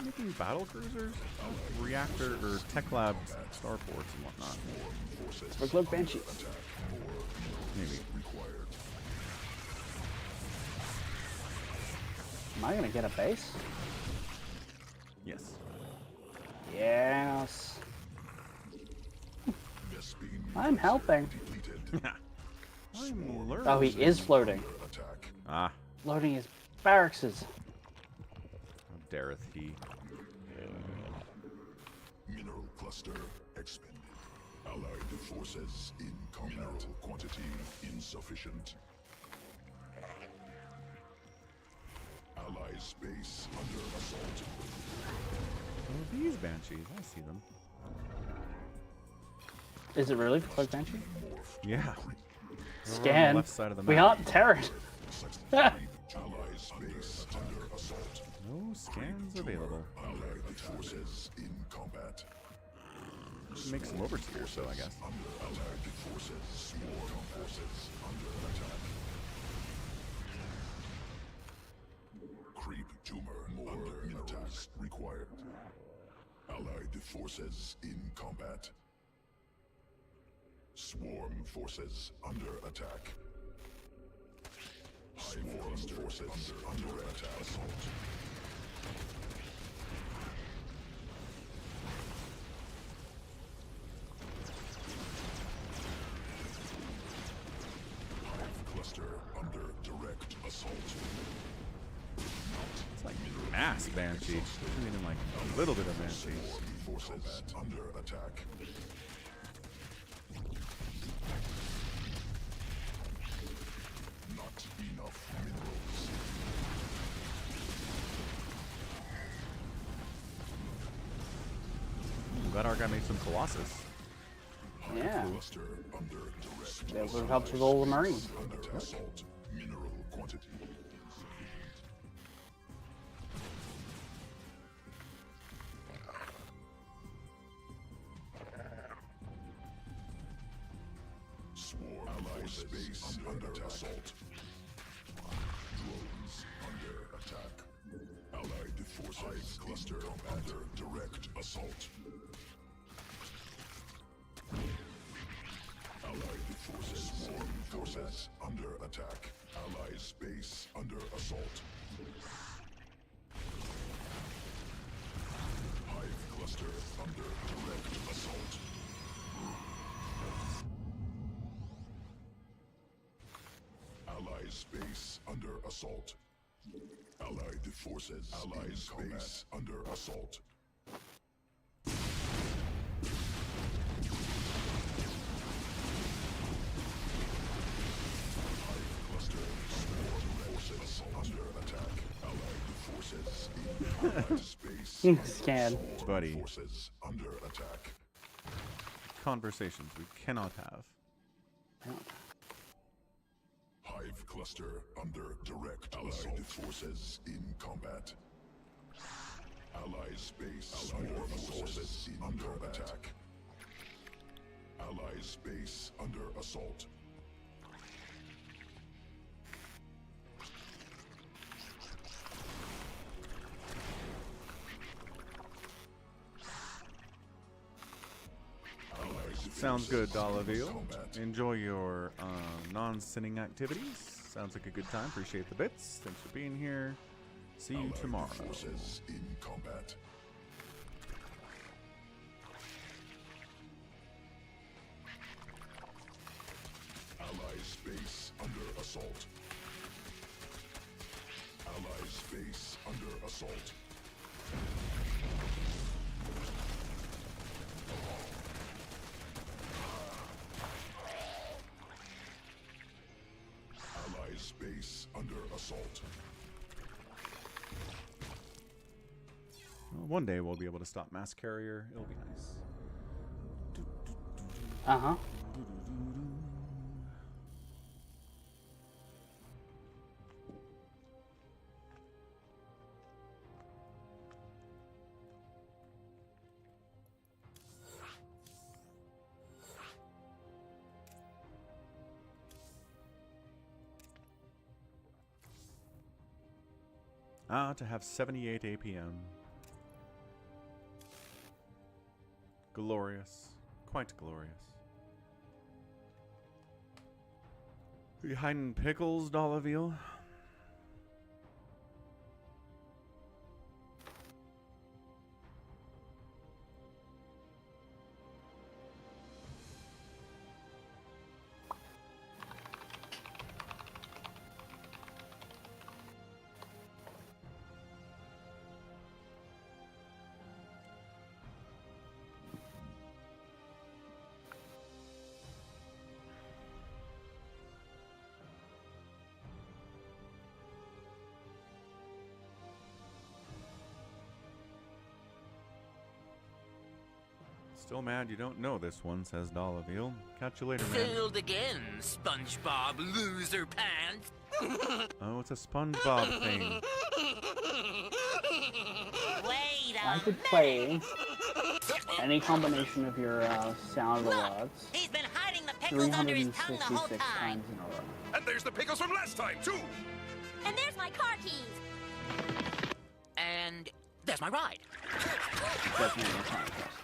Making battle cruisers, reactor or tech lab starports and whatnot. Look, look, Banshee. Maybe. Am I gonna get a base? Yes. Yes. I'm helping. I'm learning. Oh, he is floating. Ah, Loading his barracks. how dareth he? Mineral cluster expended. Allied forces in combat. Mineral quantity insufficient. Allied space under assault. Oh, these banshees, I see them. Is it really for Cloak Banshee? Yeah. Over on the Scan. left side of the We map. aren't Terran. Allied space under assault. No scans available. Allied forces in combat. Make some overseers, so I guess. Allied forces swarm forces under attack. Creep tumor under minerals required. Allied forces in combat. Swarm forces under attack. Swarm forces under attack. Assault. Hive cluster under direct assault. It's like mass banshee. Isn't even like a little bit of banshee. Forces under attack. Not enough minerals. Glad our guy made some Colossus. Yeah. Cluster under direct That would have helped with all the Marines. under assault. Mineral quantity. Swarm allied space under assault. Drones under attack. Allied forces cluster under direct assault. Allied forces swarm forces under attack. Allied space under assault. Hive cluster under direct assault. Allied space under assault. Allied forces allied space under assault. Hive cluster swarm forces under attack. Allied forces in allied space. Scan. Buddy. Forces under attack. Conversations we cannot have. Hive cluster under direct allied forces in combat. Allied space swarm forces under attack. Allied space under assault. Allied Sounds good, Dolaville. combat. Enjoy your non-sinning activities. Sounds like a good time. Appreciate the bits. Thanks for being here. See you Allied tomorrow. forces in combat. Allied space under assault. Allied space under assault. Allied space under assault. Well, one day we'll be able to stop Mass Carrier. It'll be nice. Uh-huh. To have 78 APM. Glorious. Quite glorious. Are you hiding pickles, Dolaville? Still mad you don't know this one, says Dolaville. Catch you later, man. Failed again, SpongeBob loser pants. Oh, it's a SpongeBob thing. Wait I a could play any combination of your sound Look, alerts he's been hiding the pickles under his tongue the whole 366 time. times in a row. And there's the pickles from last time, too! And there's my car keys. And there's my ride. Definitely a time test.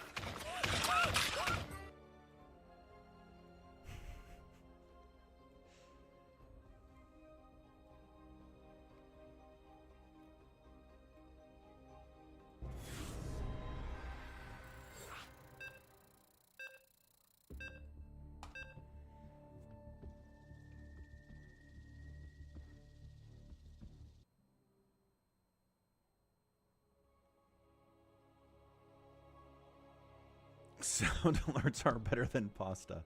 Sound alerts are better than pasta.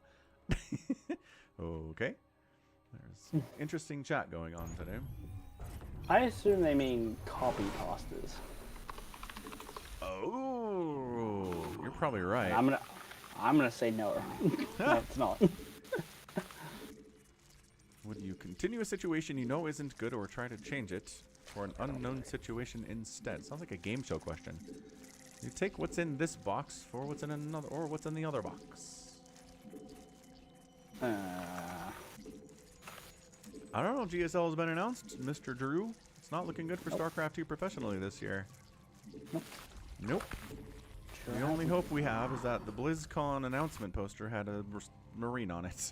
Okay. There's interesting chat going on today. I assume they mean copy pastas. Oh, you're probably right. I'm gonna say no. No, it's not. Would you continue a situation you know isn't good or try to change it for an unknown situation instead? Sounds like a game show question. You take what's in this box for what's in another, or what's in the other box. Uh, I don't know. GSL has been announced, Mr. Drew. It's not looking good for StarCraft 2 professionally this year. Nope. sure The only hope we have is that the BlizzCon announcement poster had a Marine on it.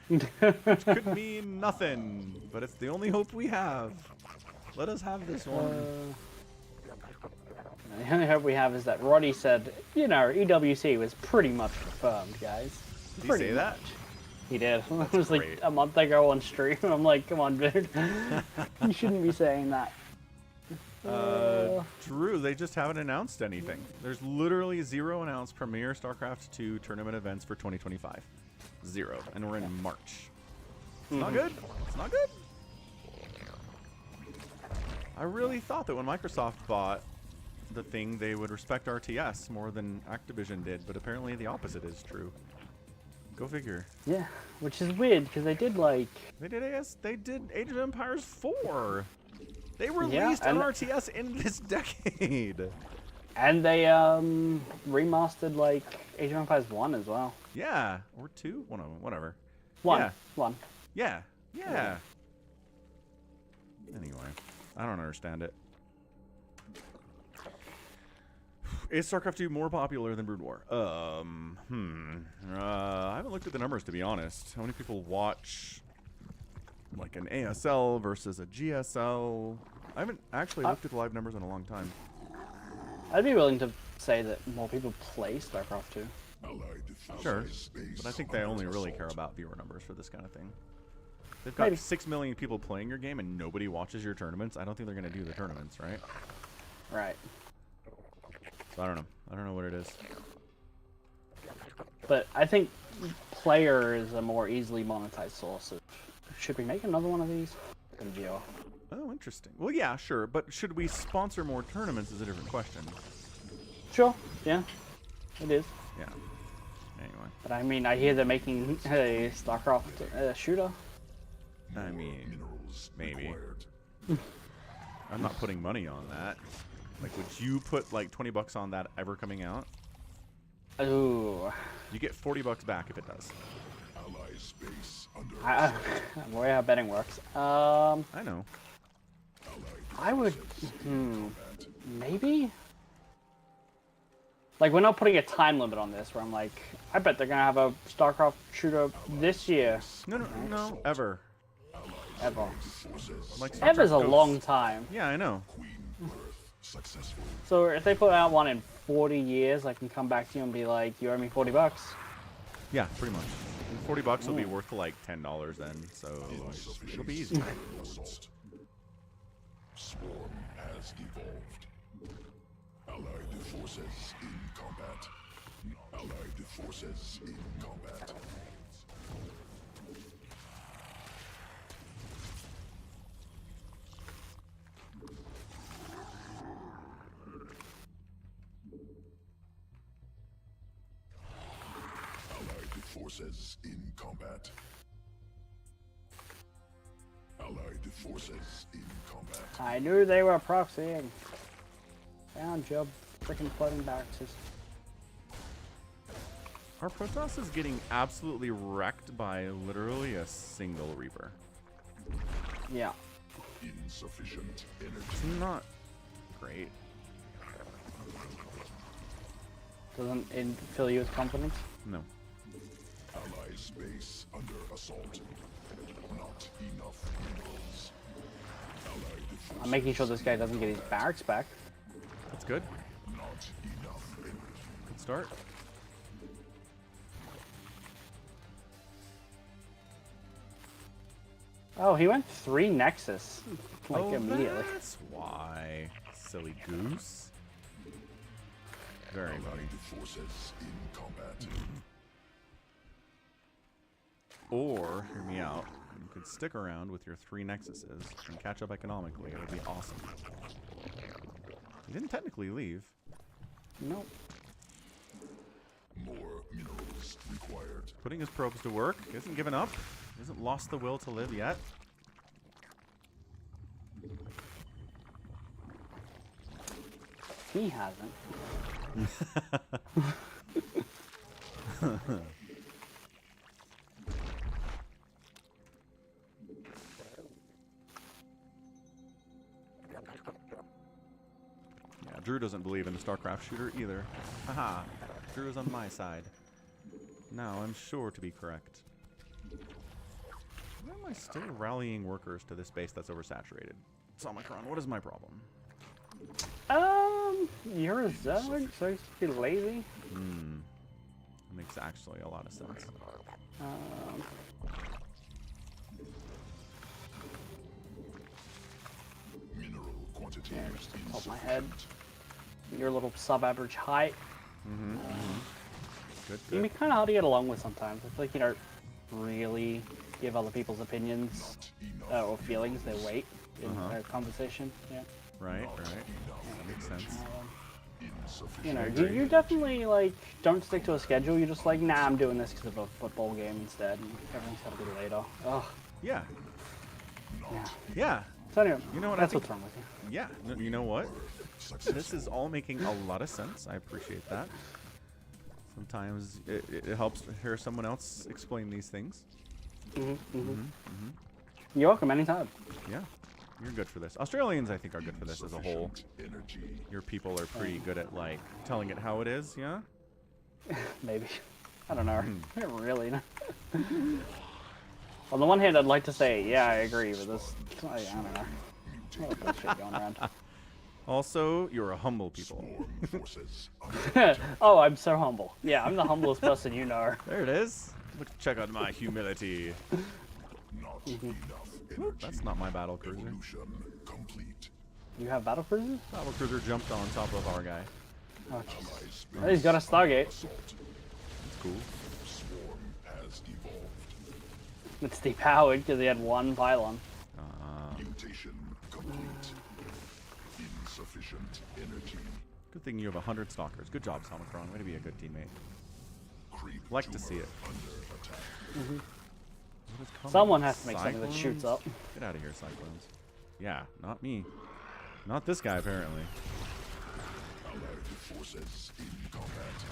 Which could mean nothing, but it's the only hope we have. Let us have this one. The only hope we have is that Roddy said, you know, EWC was pretty much confirmed, guys. Did he Pretty say that? much. He did. It was like great. a month ago on stream. I'm like, come on, dude. You shouldn't be saying that. Drew, they just haven't announced anything. There's literally 0 announced Premier StarCraft 2 tournament events for 2025. 0. And we're in March. It's not good. It's not good. I really thought that when Microsoft bought the thing, they would respect RTS more than Activision did, but apparently the opposite is true. Go figure. Yeah, which is weird because they did like. They did Age of Empires 4. They released an RTS in this decade. And they remastered like Age of Empires 1 as well. Yeah, or 2, one of them, whatever. 1. Yeah. 1. Yeah. Anyway, I don't understand it. Is StarCraft 2 more popular than Brood War? I haven't looked at the numbers, to be honest. How many people watch like an ASL versus a GSL? I haven't actually looked at the live numbers in a long time. I'd be willing to say that more people play StarCraft 2. Sure, but I think they only really care about viewer numbers for this kind of thing. They've got Maybe. 6 million people playing your game and nobody watches your tournaments. I don't think they're going to do the tournaments, right? Right. So I don't know. I don't know what it is. But I think player is a more easily monetized source of... Should we make another one of these? MGO. Oh, interesting. Well, yeah, sure. But should we sponsor more tournaments is a different question. Sure. Yeah. It is. Yeah. Anyway. But I mean, I hear they're making a StarCraft shooter. I mean, maybe. I'm not putting money on that. Like, would you put like 20 bucks on that ever coming out? Ooh. You get 40 bucks back if it does. I'm aware how betting works. I know. I would... Maybe? Like, we're not putting a time limit on this, where I'm like, I bet they're gonna have a StarCraft shooter this year. No, ever. Ever. Like Ever's a StarCraft long time. Yeah, I know. So if they put out one in 40 years, I can come back to you and be like, you owe me 40 bucks. Yeah, pretty much. And 40 bucks will be worth like $10 then, so it'll be easy. Swarm has evolved. Allied forces in combat. Allied forces in combat. Allied forces in combat. Allied forces in combat. I knew they were proxying. Found your freaking floating boxes. Our Protoss is getting absolutely wrecked by literally a single Reaper. Yeah. Insufficient energy. It's not great. Doesn't it fill you with confidence? No. Ally space under assault. Not enough minerals. Allied forces. I'm making sure this guy doesn't get his barracks back. That's good. Not enough energy. Good start. Oh, he went 3 Nexus. Like immediately. That's why. Silly goose. Very funny. Allied forces in combat. Or, hear me out, you could stick around with your 3 Nexuses and catch up economically. It would be awesome. You didn't technically leave. Nope. More minerals required. Putting his probes to work. He hasn't given up. He hasn't lost the will to live yet. He hasn't. Yeah, Drew doesn't believe in the StarCraft shooter either. Haha. Drew is on my side. Now I'm sure to be correct. Why am I still rallying workers to this base that's oversaturated? Somicron, what is my problem? You're a Zerg, so you should be lazy. Makes actually a lot of sense. Mineral quantity. Yeah, just to top my head. Your little sub-average height. Good, You can be good. kind of hard to get along with sometimes. I feel like you don't really give other people's opinions or feelings their weight in a conversation. Yeah. Right. That makes sense. You know, you definitely like don't stick to a schedule. You're just like, nah, I'm doing this because of a football game instead, and everything's got to be later. Ugh. Yeah. Yeah. Yeah. So anyway, You know what, I that's think- what's wrong with you. Yeah. You know what? This is all making a lot of sense. I appreciate that. Sometimes it helps to hear someone else explain these things. You're welcome anytime. Yeah. You're good for this. Australians, I think, are good for this as a whole. Energy. Your people are pretty good at, like, telling it how it is, yeah? Maybe. I don't know. Really. On the one hand, I'd like to say, yeah, I agree with this. I don't know. A lot of bullshit going around. Also, you're a humble people. Forces. Oh, I'm so humble. Yeah, I'm the humblest person you know. There it is. Look, check out my humility. Not enough Whoop, energy. that's not my battle cruiser. Evolution complete. You have battle cruisers? Battle cruiser jumped on top of our guy. Oh, Jesus. Allies space. Oh, he's got a Stargate. Assault. That's cool. Swarm has evolved. It's depowered because he had one pylon. Mutation complete. Insufficient energy. Good thing you have 100 stalkers. Good job, Somicron. Way to be a good teammate. Creep Like to see it. under attack. What is coming? Someone has to make something that shoots Cyclones? up. Get out of here, Cyclones. Yeah, not me. Not this guy, apparently. Allied forces in combat.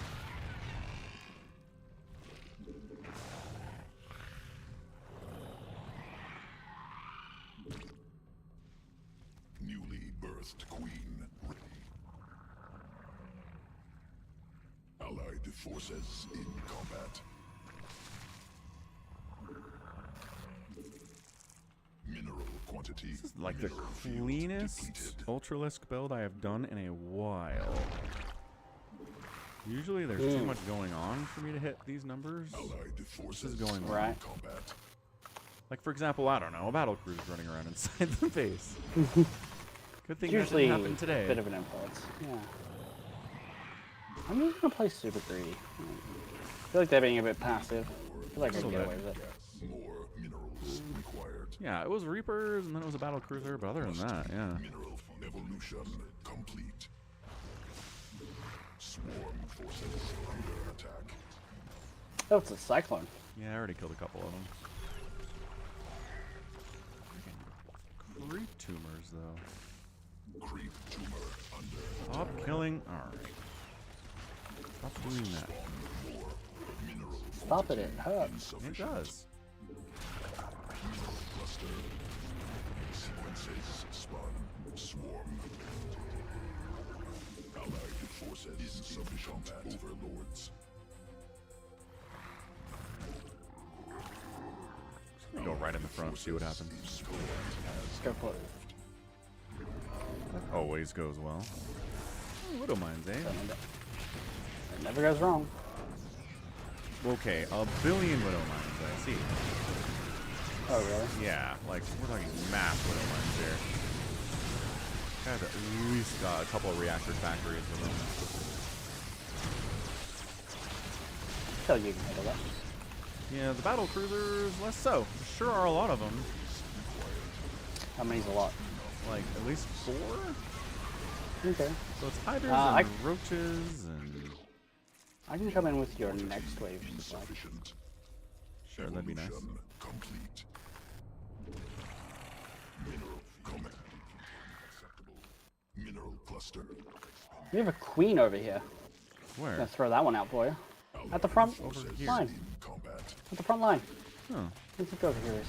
Newly birthed queen ready. Allied forces in combat. Mineral quantity. This is like the mineral field cleanest depleted. Ultralisk build I have done in a while. Usually there's too much going on for me to hit these numbers. Allied forces going in right. combat. Like, for example, I don't know, a battle cruise running around inside the base. Good thing that Usually didn't happen today. a bit of an influence. Yeah. I'm just gonna play super greedy. I feel like they're being a bit passive. I feel like I can Little get away bit. with it. More minerals required. Yeah, it was Reapers, and then it was a battle cruiser, but other than that, yeah. Mineral evolution complete. Swarm forces under attack. Oh, it's a cyclone. Yeah, I already killed a couple of them. Freaking creep tumors, though. Creep tumor under Stop killing. Alright. Stop doing that. more mineral Stop it, it hurts. It does. cluster. Sequences spun. Swarm. Allied forces insufficient overlords. Go right in the front, see what happens. Go for it. That always goes well. Oh, Widow Mines, eh? It never goes wrong. Okay, a billion Widow Mines, I see. Oh, really? Yeah, like, we're talking mass Widow Mines here. Guys at least got a couple of reactor factories with them. Tell you can handle that. Yeah, the battle cruisers, less so. There sure are a lot of them. How many's a lot? Like, at least 4? Okay. So it's hydras I- and roaches and... I can come in with your next wave supply. Insufficient. Sure, that'd be nice. Evolution complete. Mineral comment. Acceptable. Mineral cluster. We have a queen over here. I'm Where? gonna throw that one out for you. At the front Over here. line. In combat. At the front line. Oh, Let's look over here.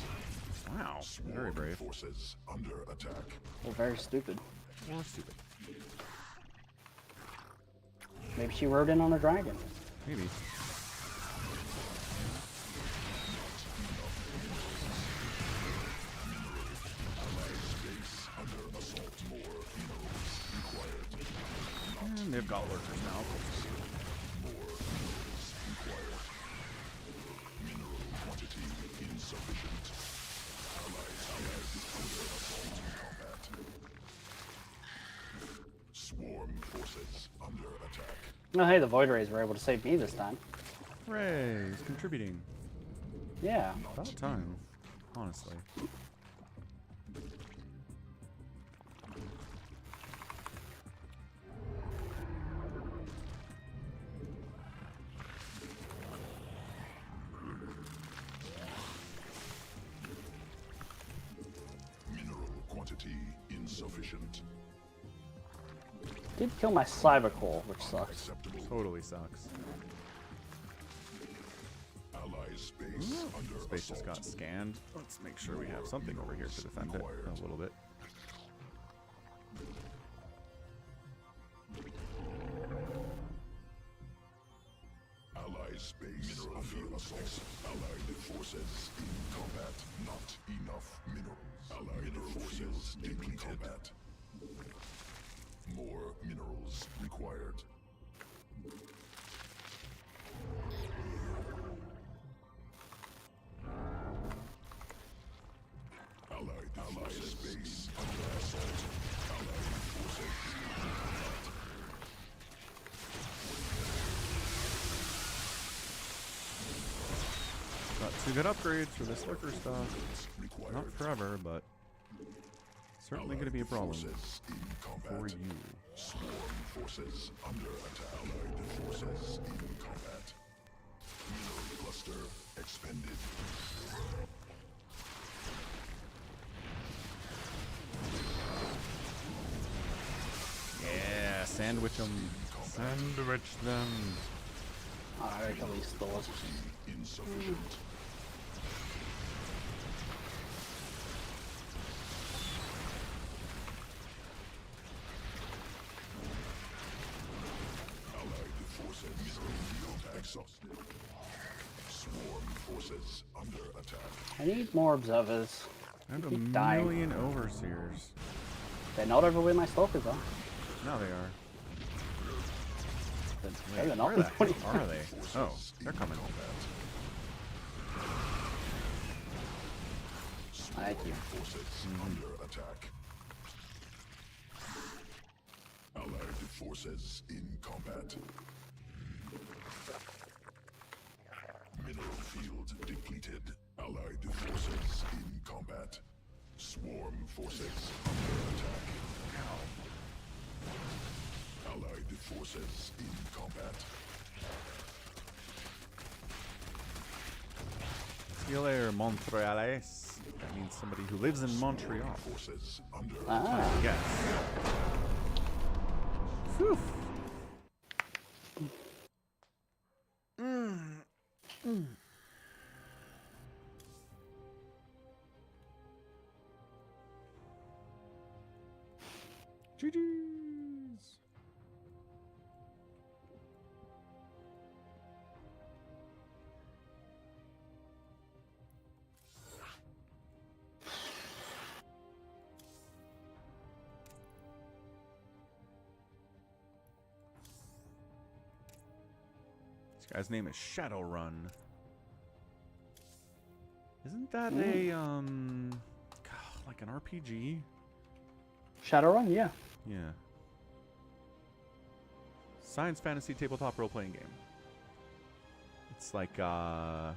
wow. Very brave. Forces under attack. Well, very stupid. Or stupid. Maybe she rode in on a dragon. Maybe. Space under assault. More minerals required. And they've got lurkers now. More minerals required. Mineral quantity insufficient. Allies under assault combat. Swarm forces under attack. Oh, hey, the Void Rays were able to save me this time. Hooray, he's contributing. Yeah. About time, honestly. Mineral quantity insufficient. Did kill my Cybercore, which sucks. Acceptable. Totally sucks. Allies space under Space just assault. got scanned. Let's make sure we have something over here to defend it a little bit. Allied space under assault. Allied forces in combat. Not enough minerals. Allied forces in combat. More minerals required. Allied space under assault. Allied forces. Got 2 good upgrades for this liquor stuff. Not forever, but certainly going to be a problem for you. Swarm forces under attack. Allied forces in combat. Mineral cluster expended. Yeah, sandwich them. Sandwich them. I kill these stores. Insufficient. Allied forces mineral field exhausted. Swarm forces under attack. I need more observers. And a Keep dying. million overseers. They're not over where my stalkers are. Now they are. They're Wait, not where the the heck 20. are they? Oh, they're coming. Thank you. Forces under attack. Allied forces in combat. Mineral field depleted. Allied forces in combat. Swarm forces under attack. Allied forces in combat. See you later, Montrealais. That means somebody who lives in Montreal. Forces under Ah. Yes. Whew. GG's. This guy's name is Shadowrun. Isn't that a like an RPG? Shadowrun, yeah. Yeah. Science fantasy tabletop role playing game. It's like is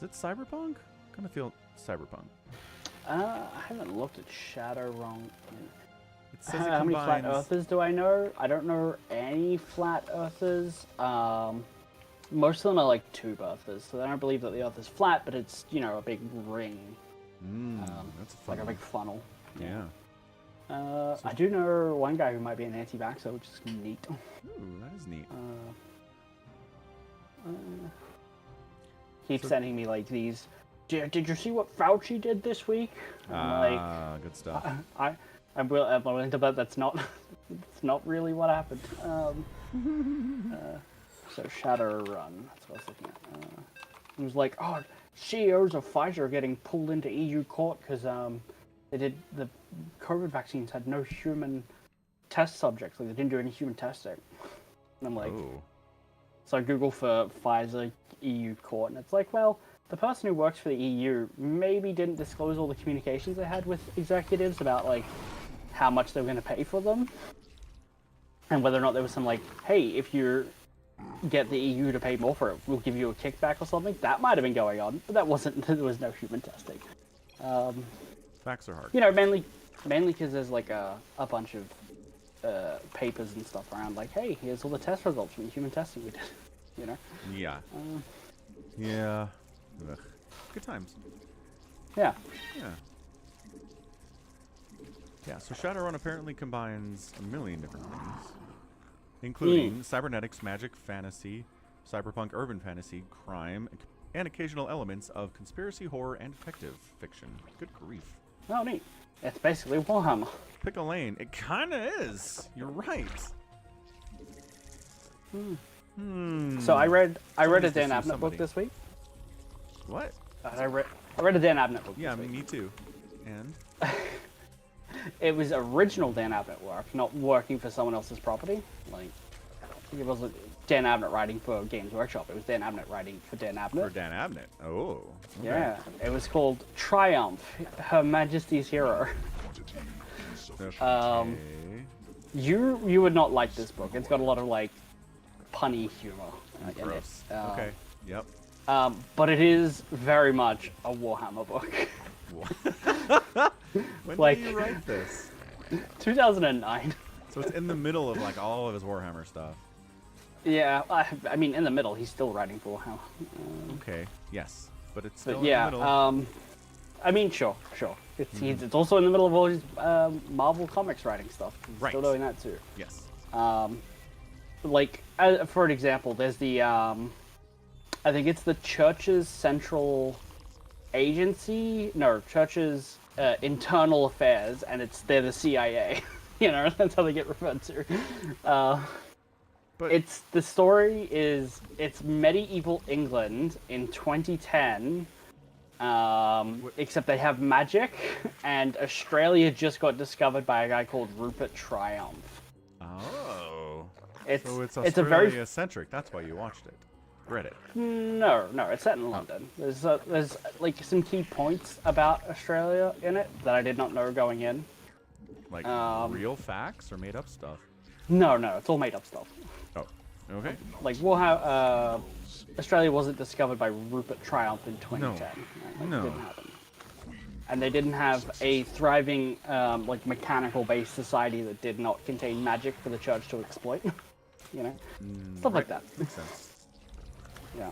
it cyberpunk? Kind of feel cyberpunk. I haven't looked at Shadowrun. It says it How many flat combines earthers do I know? I don't know any flat earthers. Most of them are like tube earthers, so I don't believe that the earth is flat, but it's, you know, a big ring. that's a fun Like a one. big funnel. Yeah. I do know one guy who might be an anti-vaxxer, which is neat. Ooh, that is neat. Keeps sending me like these. Did you see what Fauci did this week? I'm Good stuff. I'm willing to bet that's not it's not really what happened. So Shadowrun, that's what I was looking at. It was like, oh, CEOs of Pfizer are getting pulled into EU court because the COVID vaccines had no human test subjects. Like they didn't do any human testing. And I'm like, Oh. so I Google for Pfizer EU court, and it's like, well, the person who works for the EU maybe didn't disclose all the communications they had with executives about like how much they were going to pay for them, and whether or not there was some like, hey, if you get the EU to pay more for it, we'll give you a kickback or something. That might have been going on, but that wasn't. There was no human testing. Facts are hard. You know, mainly because there's like a bunch of papers and stuff around. Like, hey, here's all the test results from the human testing we did. You know. Yeah. Yeah. Ugh. Good times. Yeah. Yeah. Yeah, so Shadowrun apparently combines a million different things, including cybernetics, magic, fantasy, cyberpunk, urban fantasy, crime, and occasional elements of conspiracy, horror, and detective fiction. Good grief. Oh, neat. It's basically Warhammer. Pick a lane. It kind of is. You're right. So I read a Somebody's Dan to sue Abnett book somebody. this week. What? I read a Dan Abnett book. Yeah, this week. me too. And It was original Dan Abnett work, not working for someone else's property. Like, it wasn't Dan Abnett writing for Games Workshop. It was Dan Abnett writing for Dan Abnett. for Dan Abnett. Oh. Okay. Yeah, it was called Triumph, Her Majesty's Hero. Okay. You would not like this book. It's got a lot of like punny humor in it. Gross. Okay. Yep. But it is very much a Warhammer book. When Like- did you write this? 2009. So it's in the middle of like all of his Warhammer stuff. Yeah, I mean, in the middle, he's still writing for Warhammer. Okay. Yes, but it's still But in the yeah, middle. I mean, sure. It's also in the middle of all his Marvel Comics writing stuff. He's Right. still doing that too. Yes. Like, for an example, there's the, I think it's the Church's Central Agency, no, Church's Internal Affairs, and they're the CIA. You know, that's how they get referred to. But The story is, it's medieval England in 2010, except they have magic, and Australia just got discovered by a guy called Rupert Triumph. oh, It's so it's it's a very Australia-centric. That's why you watched it. Read it. no, it's set in London. There's like some key points about Australia in it that I did not know going in. Like real facts or made up stuff. No, it's all made up stuff. Oh, okay. Like Australia wasn't discovered by Rupert Triumph in 2010. Like, No. It didn't happen. And they didn't have a thriving, like mechanical-based society that did not contain magic for the church to exploit. You know, stuff like that. Makes sense. Yeah.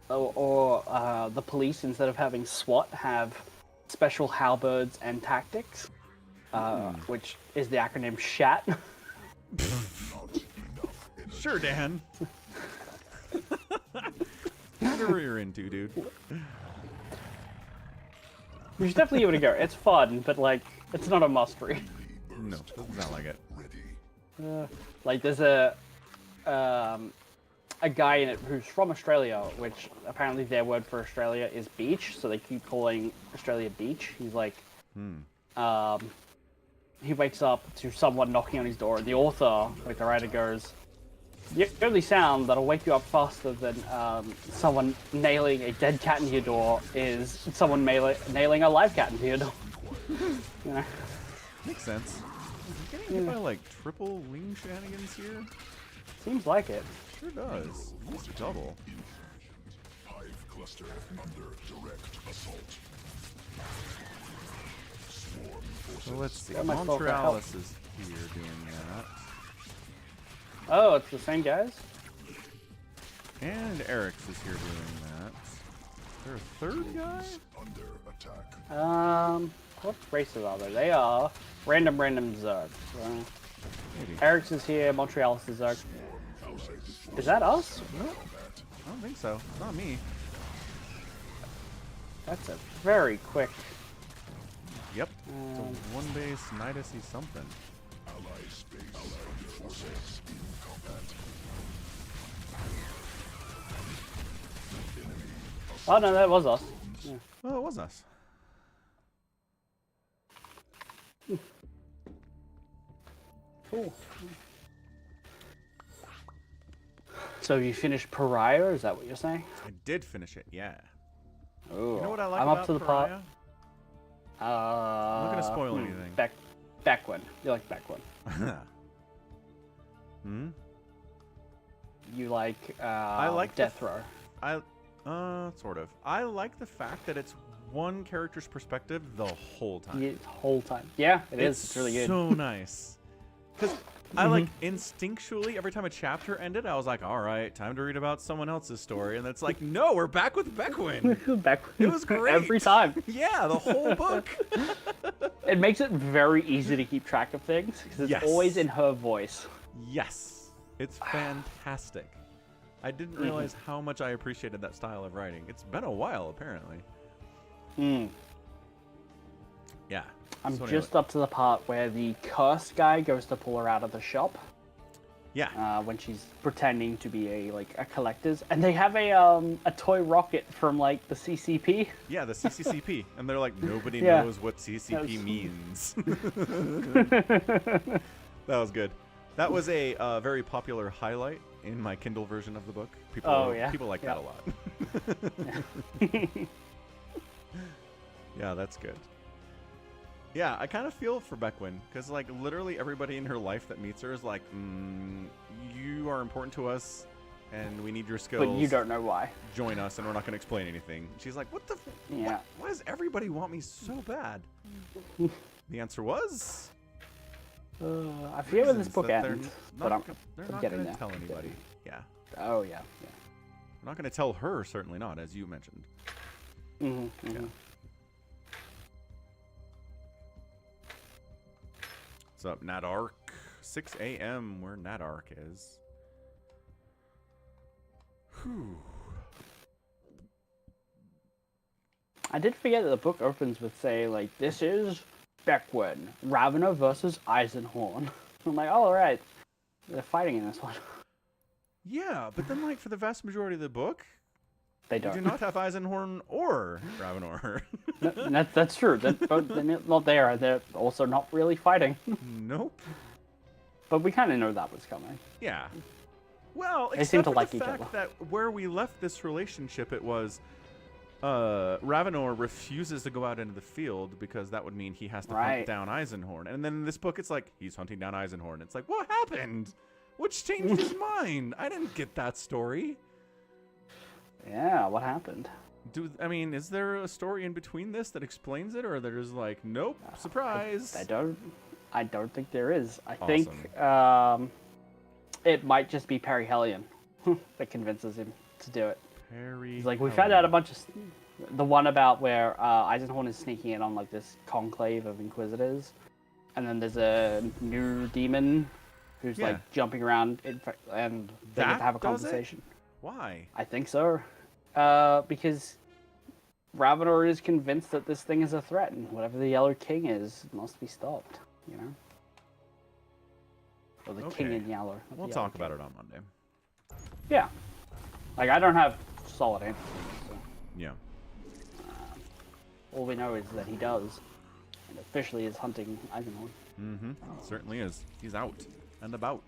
Or the police, instead of having SWAT, have Special Halberds and Tactics, which is the acronym SHAT. Sure, Dan. Whatever you're into, dude. You should definitely give it a go. It's fun, but like, it's not a must-read. No, doesn't sound like it. Like, there's a guy in it who's from Australia, which apparently their word for Australia is beach, so they keep calling Australia beach. He's like, he wakes up to someone knocking on his door, and the author, like the writer, goes, "The only sound that'll wake you up faster than someone nailing a dead cat into your door is someone nailing a live cat into your door." You know? Makes sense. Are you getting hit by like triple wing shenanigans here? Seems like it. Sure does. Almost double. Hive cluster under direct assault. Swarm forces. So let's see. Got my spell for help. Montrealis is here doing that. Oh, it's the same guys? And Eric's is here doing that. Is there a third guy? Under attack. What races are they? They are random Zerg. Maybe. Eric's is here, Montrealis is Zerg. Is that us? I don't think so. It's not me. That's a very quick. Yep. It's a one base Nidus-y something. Allied space. Allied forces in combat. Oh no, that was us. Yeah. Oh, it was us. Cool. So you finished Pariah? Is that what you're saying? I did finish it, yeah. Oh, You know what I like I'm about up to the Pariah? I'm not gonna spoil anything. Back when. You like back when. Hmm? You like I like Death Row. Sort of. I like the fact that it's one character's perspective the whole time. The whole time. Yeah, it is. It's really good. So nice. Because I like instinctually every time a chapter ended, I was like, all right, time to read about someone else's story. And it's like, no, we're back with Beckwin. It was great. Every time. Yeah, the whole book. It makes it very easy to keep track of things because it's Yes. always in her voice. Yes. It's fantastic. I didn't realize how much I appreciated that style of writing. It's been a while, apparently. Yeah. I'm So just up to the part where the cursed guy goes to pull her out of the shop. Yeah. When she's pretending to be a collector's, and they have a toy rocket from like the CCP. Yeah, the CCCP, and they're like, nobody Yeah. knows what CCP Yes. means. That was good. That was a very popular highlight in my Kindle version of the book. People like that a lot. Yeah, that's good. Yeah, I kind of feel for Beckwin, because like literally everybody in her life that meets her is like, you are important to us, and we need your skills. But you don't know why. Join us, and we're not going to explain anything. She's like, what the? Yeah. Why does everybody want me so bad? The answer was. I forget where this reasons book that ends, they're but not I'm getting going there. to tell anybody. Yeah. Oh yeah. We're not going to tell her, certainly not, as you mentioned. Yeah. What's up, Nadark? 6 a.m. where Nadark is. Whew. I did forget that the book opens with say like, this is Beckwin, Ravener versus Eisenhorn. I'm like, oh, all right, they're fighting in this one. Yeah, but then like for the vast majority of the book, They you don't. do not have Eisenhorn or Ravenor. That's true. They're not there. They're also not really fighting. Nope. But we kind of know that was coming. Yeah. Well, They seem except to for like the each fact other. that where we left this relationship, it was Ravenor refuses to go out into the field because that would mean he has to hunt Right. down Eisenhorn. And then in this book, it's like, he's hunting down Eisenhorn. It's like, what happened? Which changed his mind? I didn't get that story. Yeah, what happened? I mean, is there a story in between this that explains it, or they're just like, nope, surprise? I don't think there is. I Awesome. think it might just be Perry Hellion that convinces him to do it. Harry. He's like, we found out a bunch of the one about where Eisenhorn is sneaking in on like this conclave of Inquisitors, and then there's a new demon who's Yeah. like jumping around and they get That to have a does it? conversation. Why? I think so. Because Ravenor is convinced that this thing is a threat, and whatever the Yellow King is must be stopped, you know? Or the King Okay. in Yellow. not the We'll Yellow talk King. about it on Monday. Yeah. Like, I don't have solid answers. So Yeah. all we know is that he does. And officially is hunting Eisenhorn. Mm-hmm. Certainly is. He's out and about.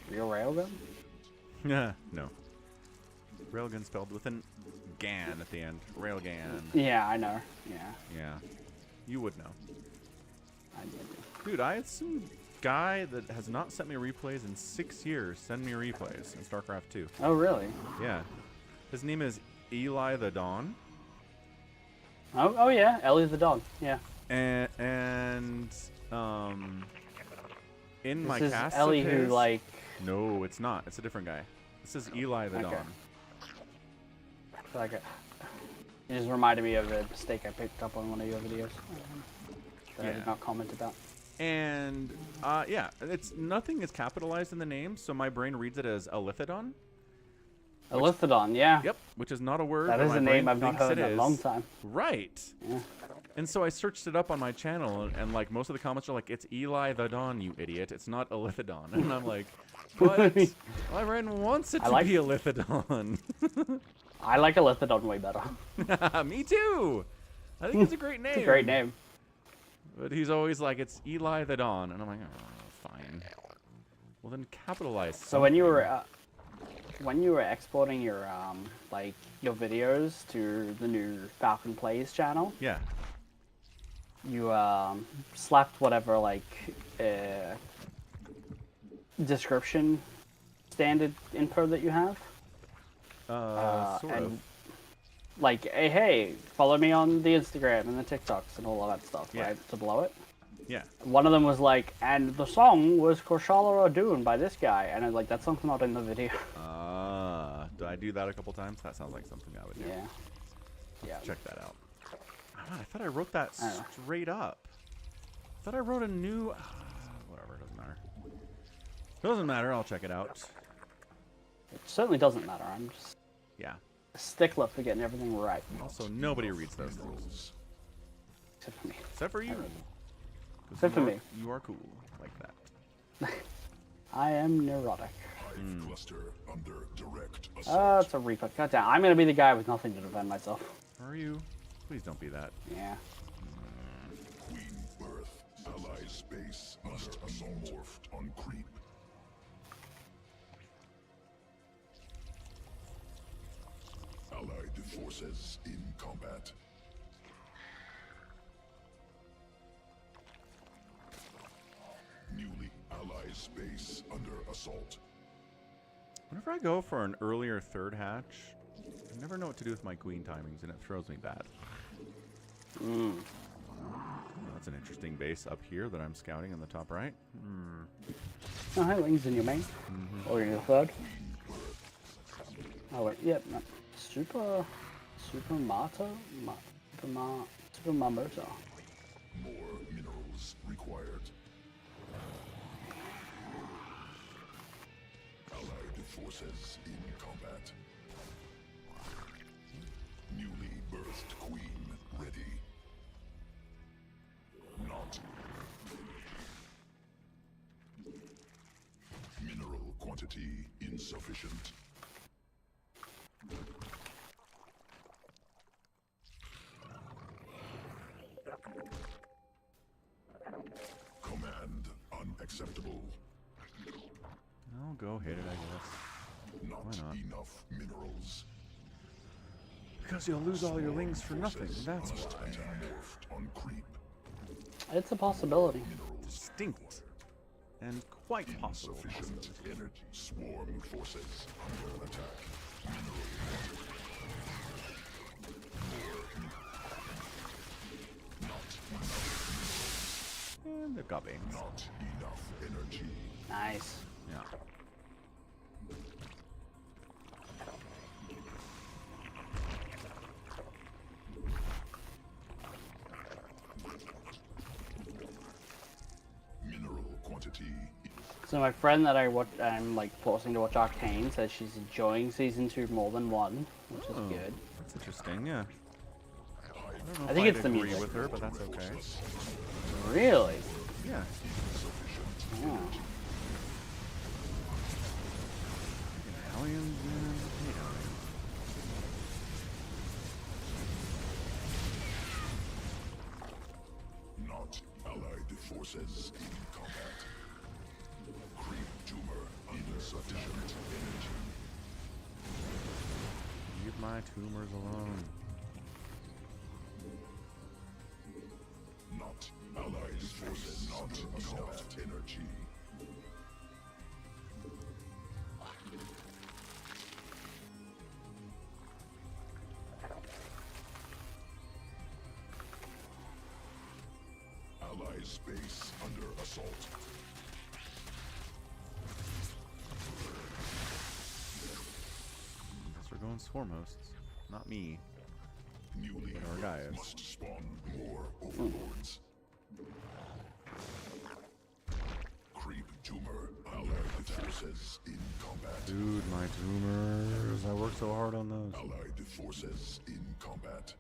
Real Railgun? Yeah. No. Railgun spelled with an gan at the end. Railgan. Yeah, I know. Yeah. Yeah. You would know. I did. Dude, I had some guy that has not sent me replays in 6 years send me replays in StarCraft 2. Oh, really? Yeah. His name is Eli the Dawn. Oh yeah. Ellie the dog. Yeah. And in my This is cast Ellie of who, his- like... No, it's not. It's a different guy. This is Eli the Okay. Dawn. Like it just reminded me of a mistake I picked up on one of your videos that I Yeah. did not comment about. And yeah, it's nothing is capitalized in the name, so my brain reads it as Elithidon. Elithidon, yeah. Yep, which is not a word. That but is my a brain name I've not thinks heard it in a is. long time. Right. Yeah. And so I searched it up on my channel, and like most of the comments are like, "It's Eli the Dawn, you idiot! It's not Elithidon." And I'm like, "But my brain wants it I to like- be Elithidon." I like Elithidon way better. Me too. I think it's a great name. It's a great name. But he's always like, "It's Eli the Dawn," and I'm like, "Oh, fine." Well, then capitalize. So when you something. were exporting your like your videos to the new Falcon Plays channel, Yeah. you slapped whatever like description standard info that you have. Sort and of. like, hey, follow me on the Instagram and the TikToks and all of that stuff, Yeah. right? To blow it. Yeah. One of them was like, and the song was Korshala Radun by this guy, and I was like, that song's not in the video. Do I do that a couple times? That sounds like something I would do. Yeah. Yeah. Check that out. I thought I wrote that I don't know. straight up. I thought I wrote a new... whatever, doesn't matter. Doesn't matter, I'll check it out. It certainly doesn't matter. I'm just. Yeah. a stickler for getting everything right. Also, nobody reads those things. Except for me. Except for you. 'Cause Except for you are- me. You are cool like that. I am neurotic. Hive cluster under direct Oh, assault. it's a Reaper. God damn. I'm gonna be the guy with nothing to defend myself. Are you? Please don't be that. Yeah. Queen Birth. Ally space under assault. Morphed on creep. Allied forces in combat. Newly ally space under assault. Whenever I go for an earlier third hatch, I never know what to do with my queen timings, and it throws me bad. Oh, that's an interesting base up here that I'm scouting in the top right. Oh, hi, Wings in your main. Or in your third. Oh, wait. Yep. No. Super Mamoto? More minerals required. Allied forces in combat. Newly birthed queen ready. Not. Mineral quantity insufficient. Command unacceptable. I'll go hit it, I guess. Not not? enough minerals. Because you'll lose all your lings for nothing, Forces that's must why. be morphed on creep. It's a possibility. Minerals Distinct. And quite possible. insufficient energy. Swarm forces under attack. Mineral And they've got bangs. not enough energy. Nice. Yeah. Mineral quantity. So my friend that I'm like forcing to watch Arcane says she's enjoying season 2 more than 1, which is Oh, good. That's interesting, yeah. I don't know I if think I'd it's the agree music. with her, but that's okay. Really? Yeah. Yeah. Italians, man. Hate Italians. Not allied forces in combat. Creep tumor insufficient energy. Leave my tumors alone. Not allied forces not enough energy. Ally space under assault. Guess we're going swarm hosts. Not me. Newly But our guy is. must spawn more overlords. Creep tumor allied forces in combat. Dude, my tumors. I worked so hard on those. Allied forces in combat.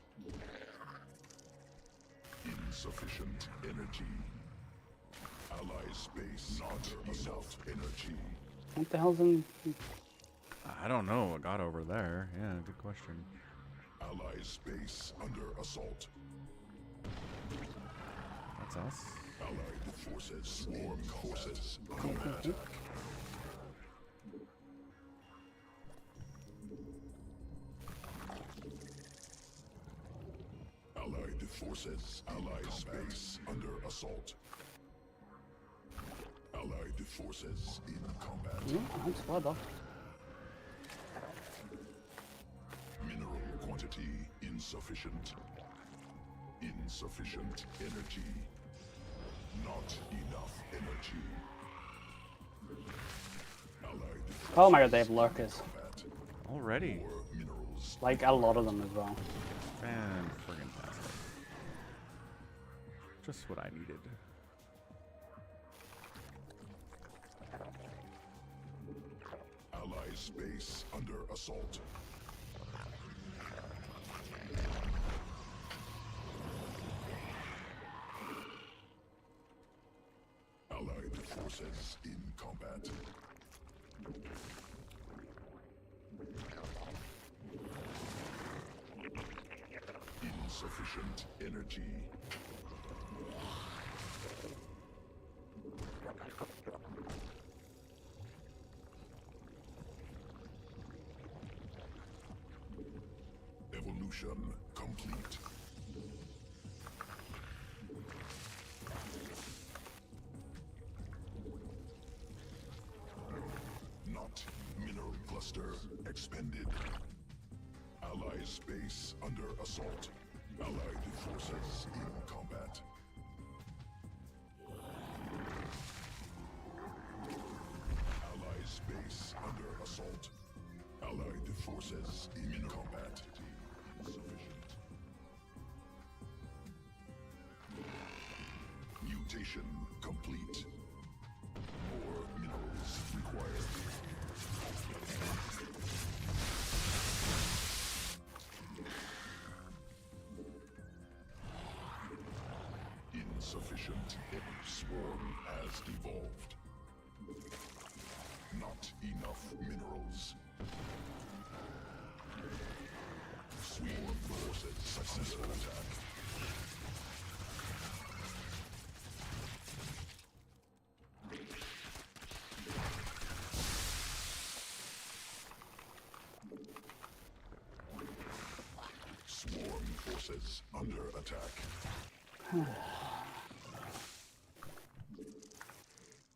Insufficient energy. Ally space not enough energy. What the hell's in... I don't know what got over there. Yeah, good question. Ally space under assault. That's us. Allied forces swarm forces combat. Allied forces ally space under assault. Allied forces in combat. Yeah, that's what up. Mineral quantity insufficient. Insufficient energy. Not enough energy. Allied Oh my god, they have lurkers. combat. Already. More minerals. Like a lot of them as well. Man, friggin' tastic. Just what I needed. Ally space under assault. forces in combat. Insufficient energy. Evolution complete. Not mineral cluster expended. Allies base under assault. Allied forces in combat. Allies base under assault. Allied forces in combat. Insufficient. Mutation complete. More minerals required. Insufficient. Swarm has evolved. Not enough minerals. Swarm forces successful attack. Swarm forces under attack.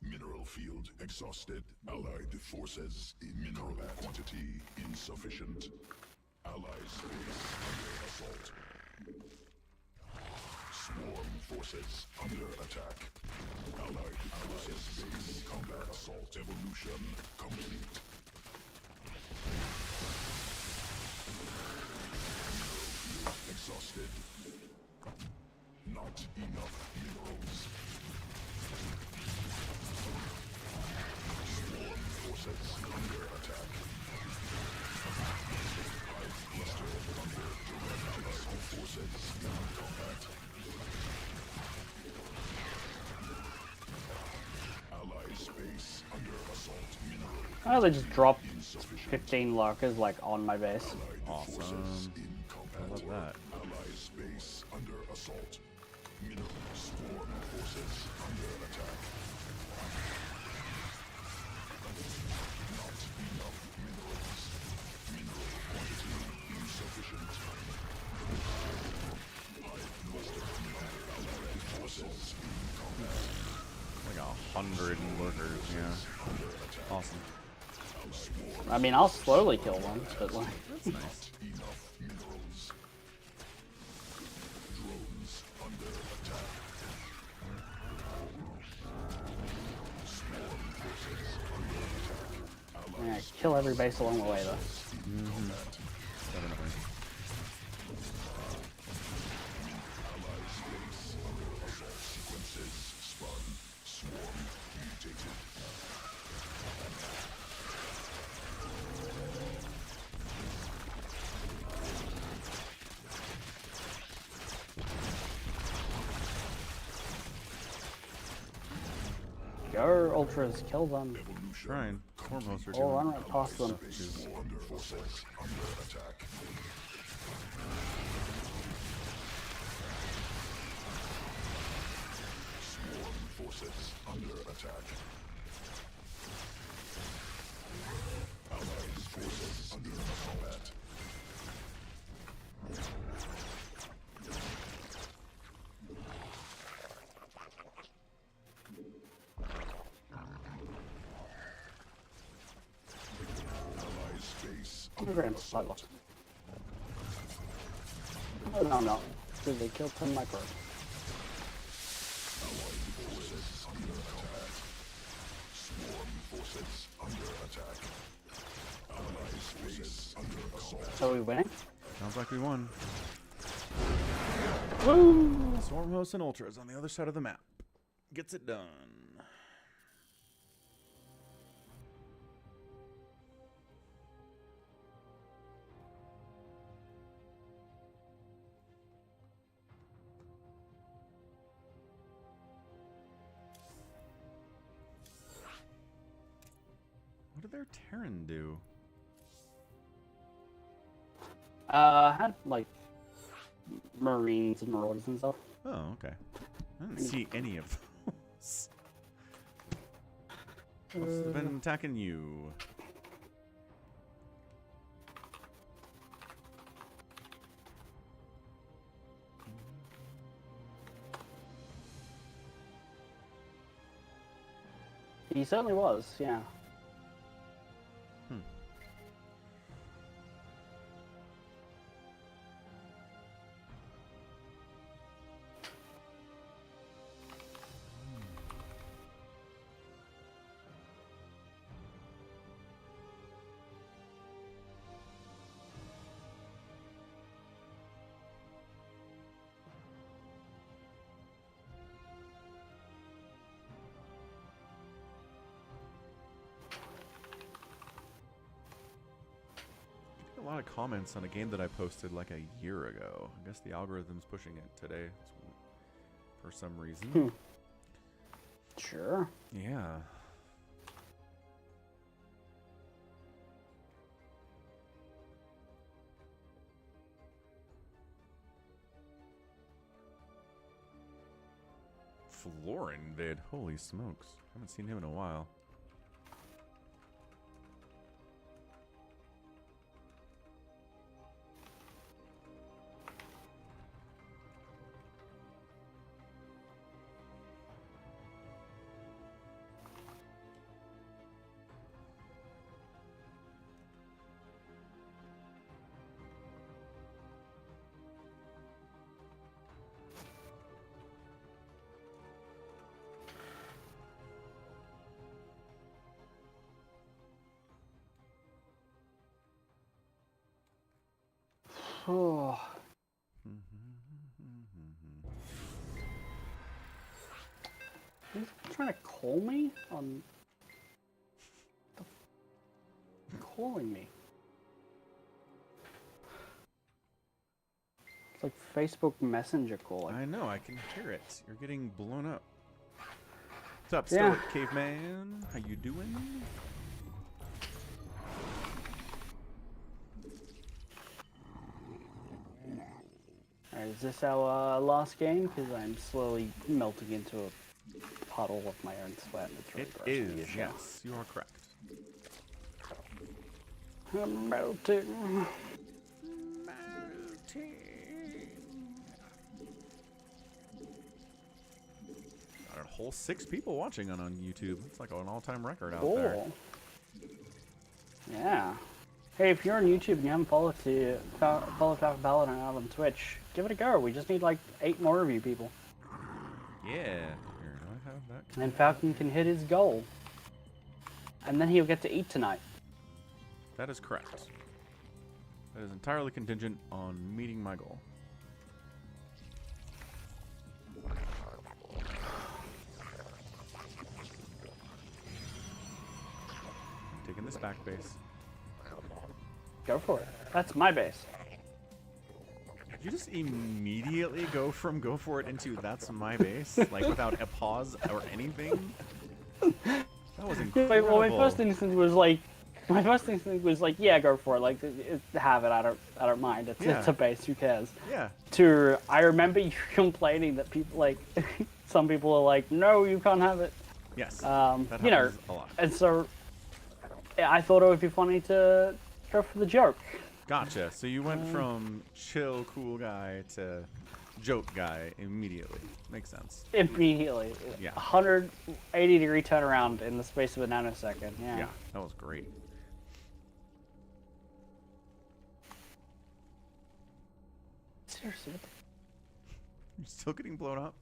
Mineral field exhausted. Allied forces in mineral quantity insufficient. Allies base under assault. Swarm forces under attack. Allied forces base combat assault. Evolution complete. Mineral field exhausted. Not enough minerals. Swarm forces under attack. Hive cluster under direct allied forces in combat. Allied space under assault. Mineral Oh, they just dropped insufficient. 15 lurkers like on my base. Allied forces Awesome. in combat. I love that. Allied space under assault. Mineral swarm forces under attack. Not enough minerals. Mineral quantity insufficient. Hive cluster under allied forces in combat. Like 100 workers, yeah. Under attack. Awesome. Swarm I mean, I'll slowly kill one, but like, That's nice. enough minerals. Drones under attack. Swarm forces under attack. I'm gonna kill every base along the way though. Definitely. Allies base under assault sequences spun. Swarm mutated. Go ultras, kill them. Evolution Trying. Swarm hosts are Oh, doing run right past them. base under forces under attack. Swarm forces under attack. Allied forces under combat. Allied space I'm under gonna assault. Oh, no, I'm not. Because they killed 10 micro. Allied forces under attack. Swarm forces under attack. Allied space under assault. So are we winning? Sounds like we won. Woo! Swarm hosts and ultras on the other side of the map. Gets it done. their Terran do? Had like Marines and Marauders and stuff. Oh, okay. I didn't see any of those. What's been attacking you? He certainly was, yeah. A lot of comments on a game that I posted like a year ago. I guess the algorithm's pushing it today for some reason. Sure. Yeah. Florin vid. Holy smokes. Haven't seen him in a while. Oh. He's trying to call me on calling me. It's like Facebook Messenger calling. I know, I can hear it. You're getting blown up. What's up, Yeah. Stoic Caveman? How you doing? Alright, is this our last game? Because I'm slowly melting into a puddle of my own sweat. It's really It gross when you is, show. yes. You are correct. I'm melting. Got a whole 6 people watching on YouTube. It's like an all-time record out there. Cool. Yeah. Hey, if you're on YouTube and you haven't followed Falcon Paladin out on Twitch, give it a go. We just need like 8 more of you people. Yeah. Here, do I have that? And then Falcon can hit his goal. And then he'll get to eat tonight. That is correct. That is entirely contingent on meeting my goal. I'm taking this back base. Go for it. That's my base. Did you just immediately go from go for it into that's my base? Like without a pause or anything? That was incredible. Well, my first instinct was like, yeah, go for it. Like, have it. I don't mind. It's a base. Who cares? Yeah. I remember you complaining that people like, some people are like, no, you can't have it. Yes. That you know, a lot. And so, yeah, I thought it would be funny to go for the joke. Gotcha. So you went from chill, cool guy to joke guy immediately. Makes sense. Immediately. Yeah. 180-degree turnaround in the space of a nanosecond. Yeah. Yeah, that was great. Seriously. You're still getting blown up?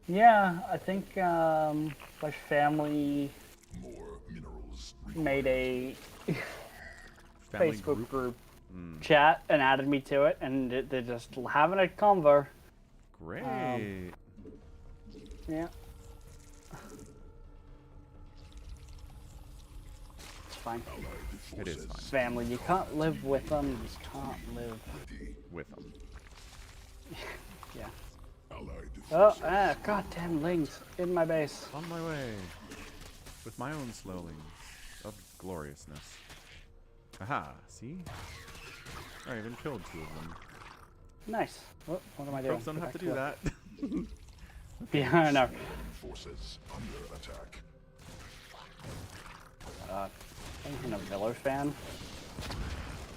Yeah, I think my family More minerals made a Family Facebook group chat and added me to it, and they're just having a convo. Great. Yeah. It's fine. It is fine. Family, you can't live with them, you just can't live. With them. Yeah. allied Oh, goddamn lings in my base. On my way. With my own slowlings of gloriousness. Aha, see? I even killed 2 of them. Nice. What am I doing? Folks don't have to do that. Yeah, I know. Forces under attack. I'm a Villa fan.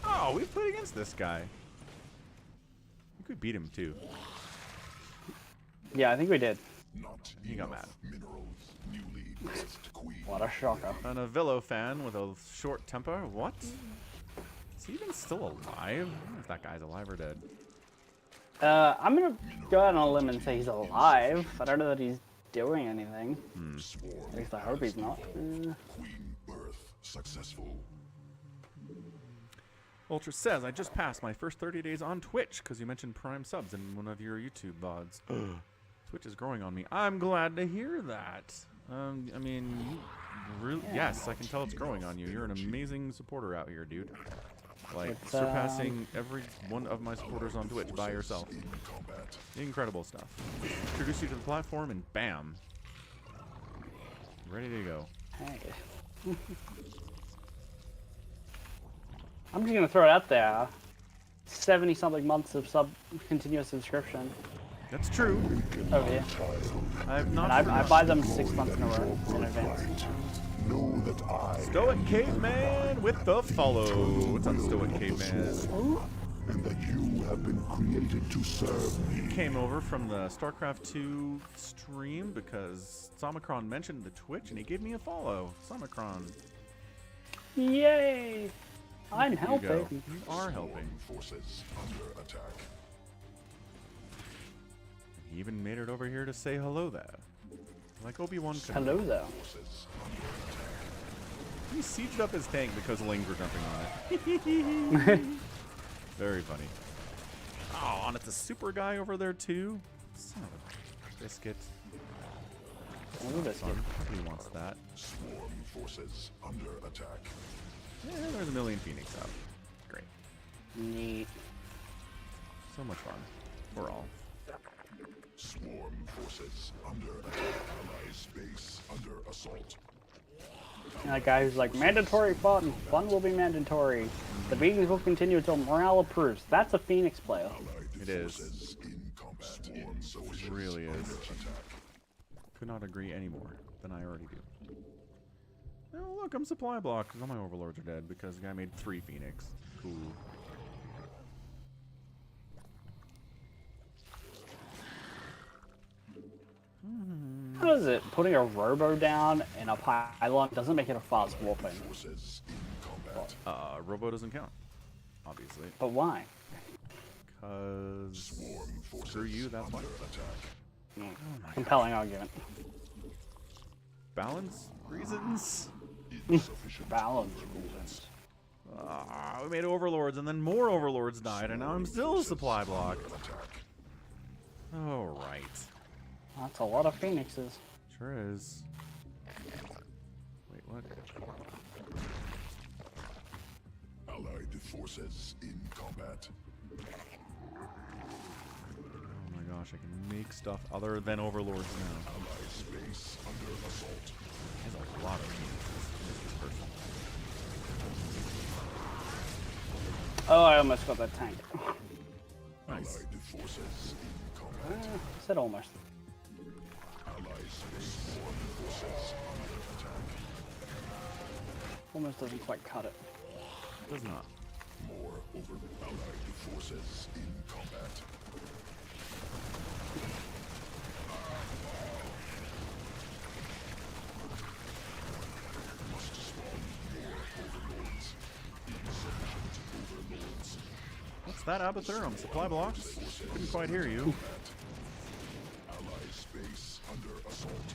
Oh, we've played against this guy. We could beat him too. Yeah, I think we did. Not He got enough mad. minerals. Newly birthed queen. What a shocker. And a Villo fan with a short temper. What? Is he even still alive? I don't know if that guy's alive or dead. I'm gonna go out on a limb and say he's alive. I don't know that he's doing anything. Swarm. At least I hope he's not. Queen birth successful. Ultra says, I just passed my first 30 days on Twitch because you mentioned Prime subs in one of your YouTube VODs. Twitch is growing on me. I'm glad to hear that. I mean, yes, I can tell it's growing on you. You're an amazing supporter out here, dude. Like, It's, surpassing every one of my supporters on Twitch by yourself. In combat. Incredible stuff. Introduce you to the platform and bam. Ready to go. Hey. I'm just gonna throw it out there. 70-something months of continuous subscription That's true. over here. I've not And I forgotten. buy them 6 months in a row in advance. Know that I Stoic Caveman with the follow. What's up, Stoic Caveman? and that you have been created to serve me. Came over from the StarCraft 2 stream because Somicron mentioned the Twitch and he gave me a follow. Somicron. Yay! I'm You go. helping. You are helping. Forces under attack. He even made it over here to say hello there. Like Obi-Wan could. Hello there. Forces under attack. He sieged up his tank because Lings were jumping on it. Very funny. Oh, and it's a super guy over there too. Son of a biscuit. Ooh, biscuit. Son, he wants that. Swarm forces under attack. Yeah, there's a million Phoenix out. Great. Neat. So much fun. We're all. Swarm forces under attack. Ally space under assault. And that guy who's like, mandatory fun. Fun will be mandatory. The beatings will continue until morale approves. That's a Phoenix player. Allied It is. forces in combat. Swarm forces It really is. under attack. Could not agree any more than I already do. Oh, look, I'm supply block because all my overlords are dead because the guy made 3 Phoenix. Cool. How is it? Putting a robo down in a pylon doesn't make it a fast warping. Forces in combat. Robo doesn't count, obviously. But why? Because Swarm forces screw you, that's why. under attack. Compelling argument. Balance reasons. Insufficient. Balance reasons. We made overlords and then more overlords died and now I'm still a supply block. Attack. Oh, right. That's a lot of phoenixes. Sure is. Wait, what? Allied forces in combat. Oh my gosh, I can make stuff other than overlords now. Allied space under assault. There's a lot of Phoenixes in this person. Oh, I almost got that tank. Nice. Allied forces in combat. I said almost. Allied space swarm forces under attack. Almost doesn't quite cut it. Does not. More over allied forces in combat. Must spawn more overlords. Insufficient overlords. What's that, Abathur? Supply blocks? Couldn't quite hear you. Allied space under assault.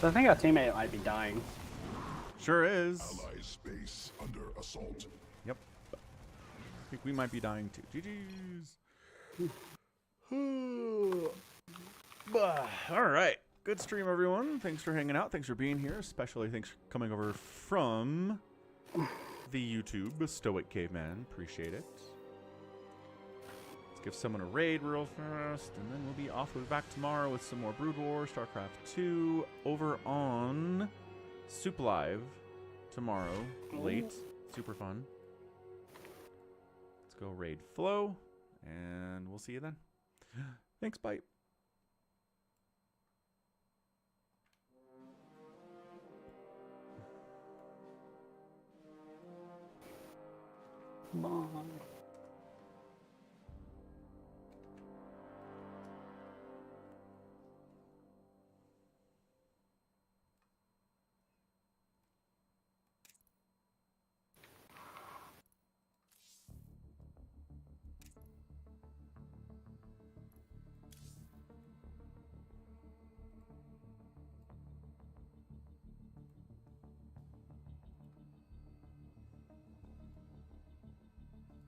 So I think our teammate might be dying. Sure is. Allied space under assault. Yep. I think we might be dying too. GG's. All right. Good stream, everyone. Thanks for hanging out. Thanks for being here. Especially thanks for coming over from the YouTube, Stoic Caveman. Appreciate it. Give someone a raid real fast, and then we'll be off. We'll be back tomorrow with some more Brood War, StarCraft 2, over on Soup Live tomorrow, late. Super fun. Let's go raid Flow, and we'll see you then. Thanks, bye. Bye.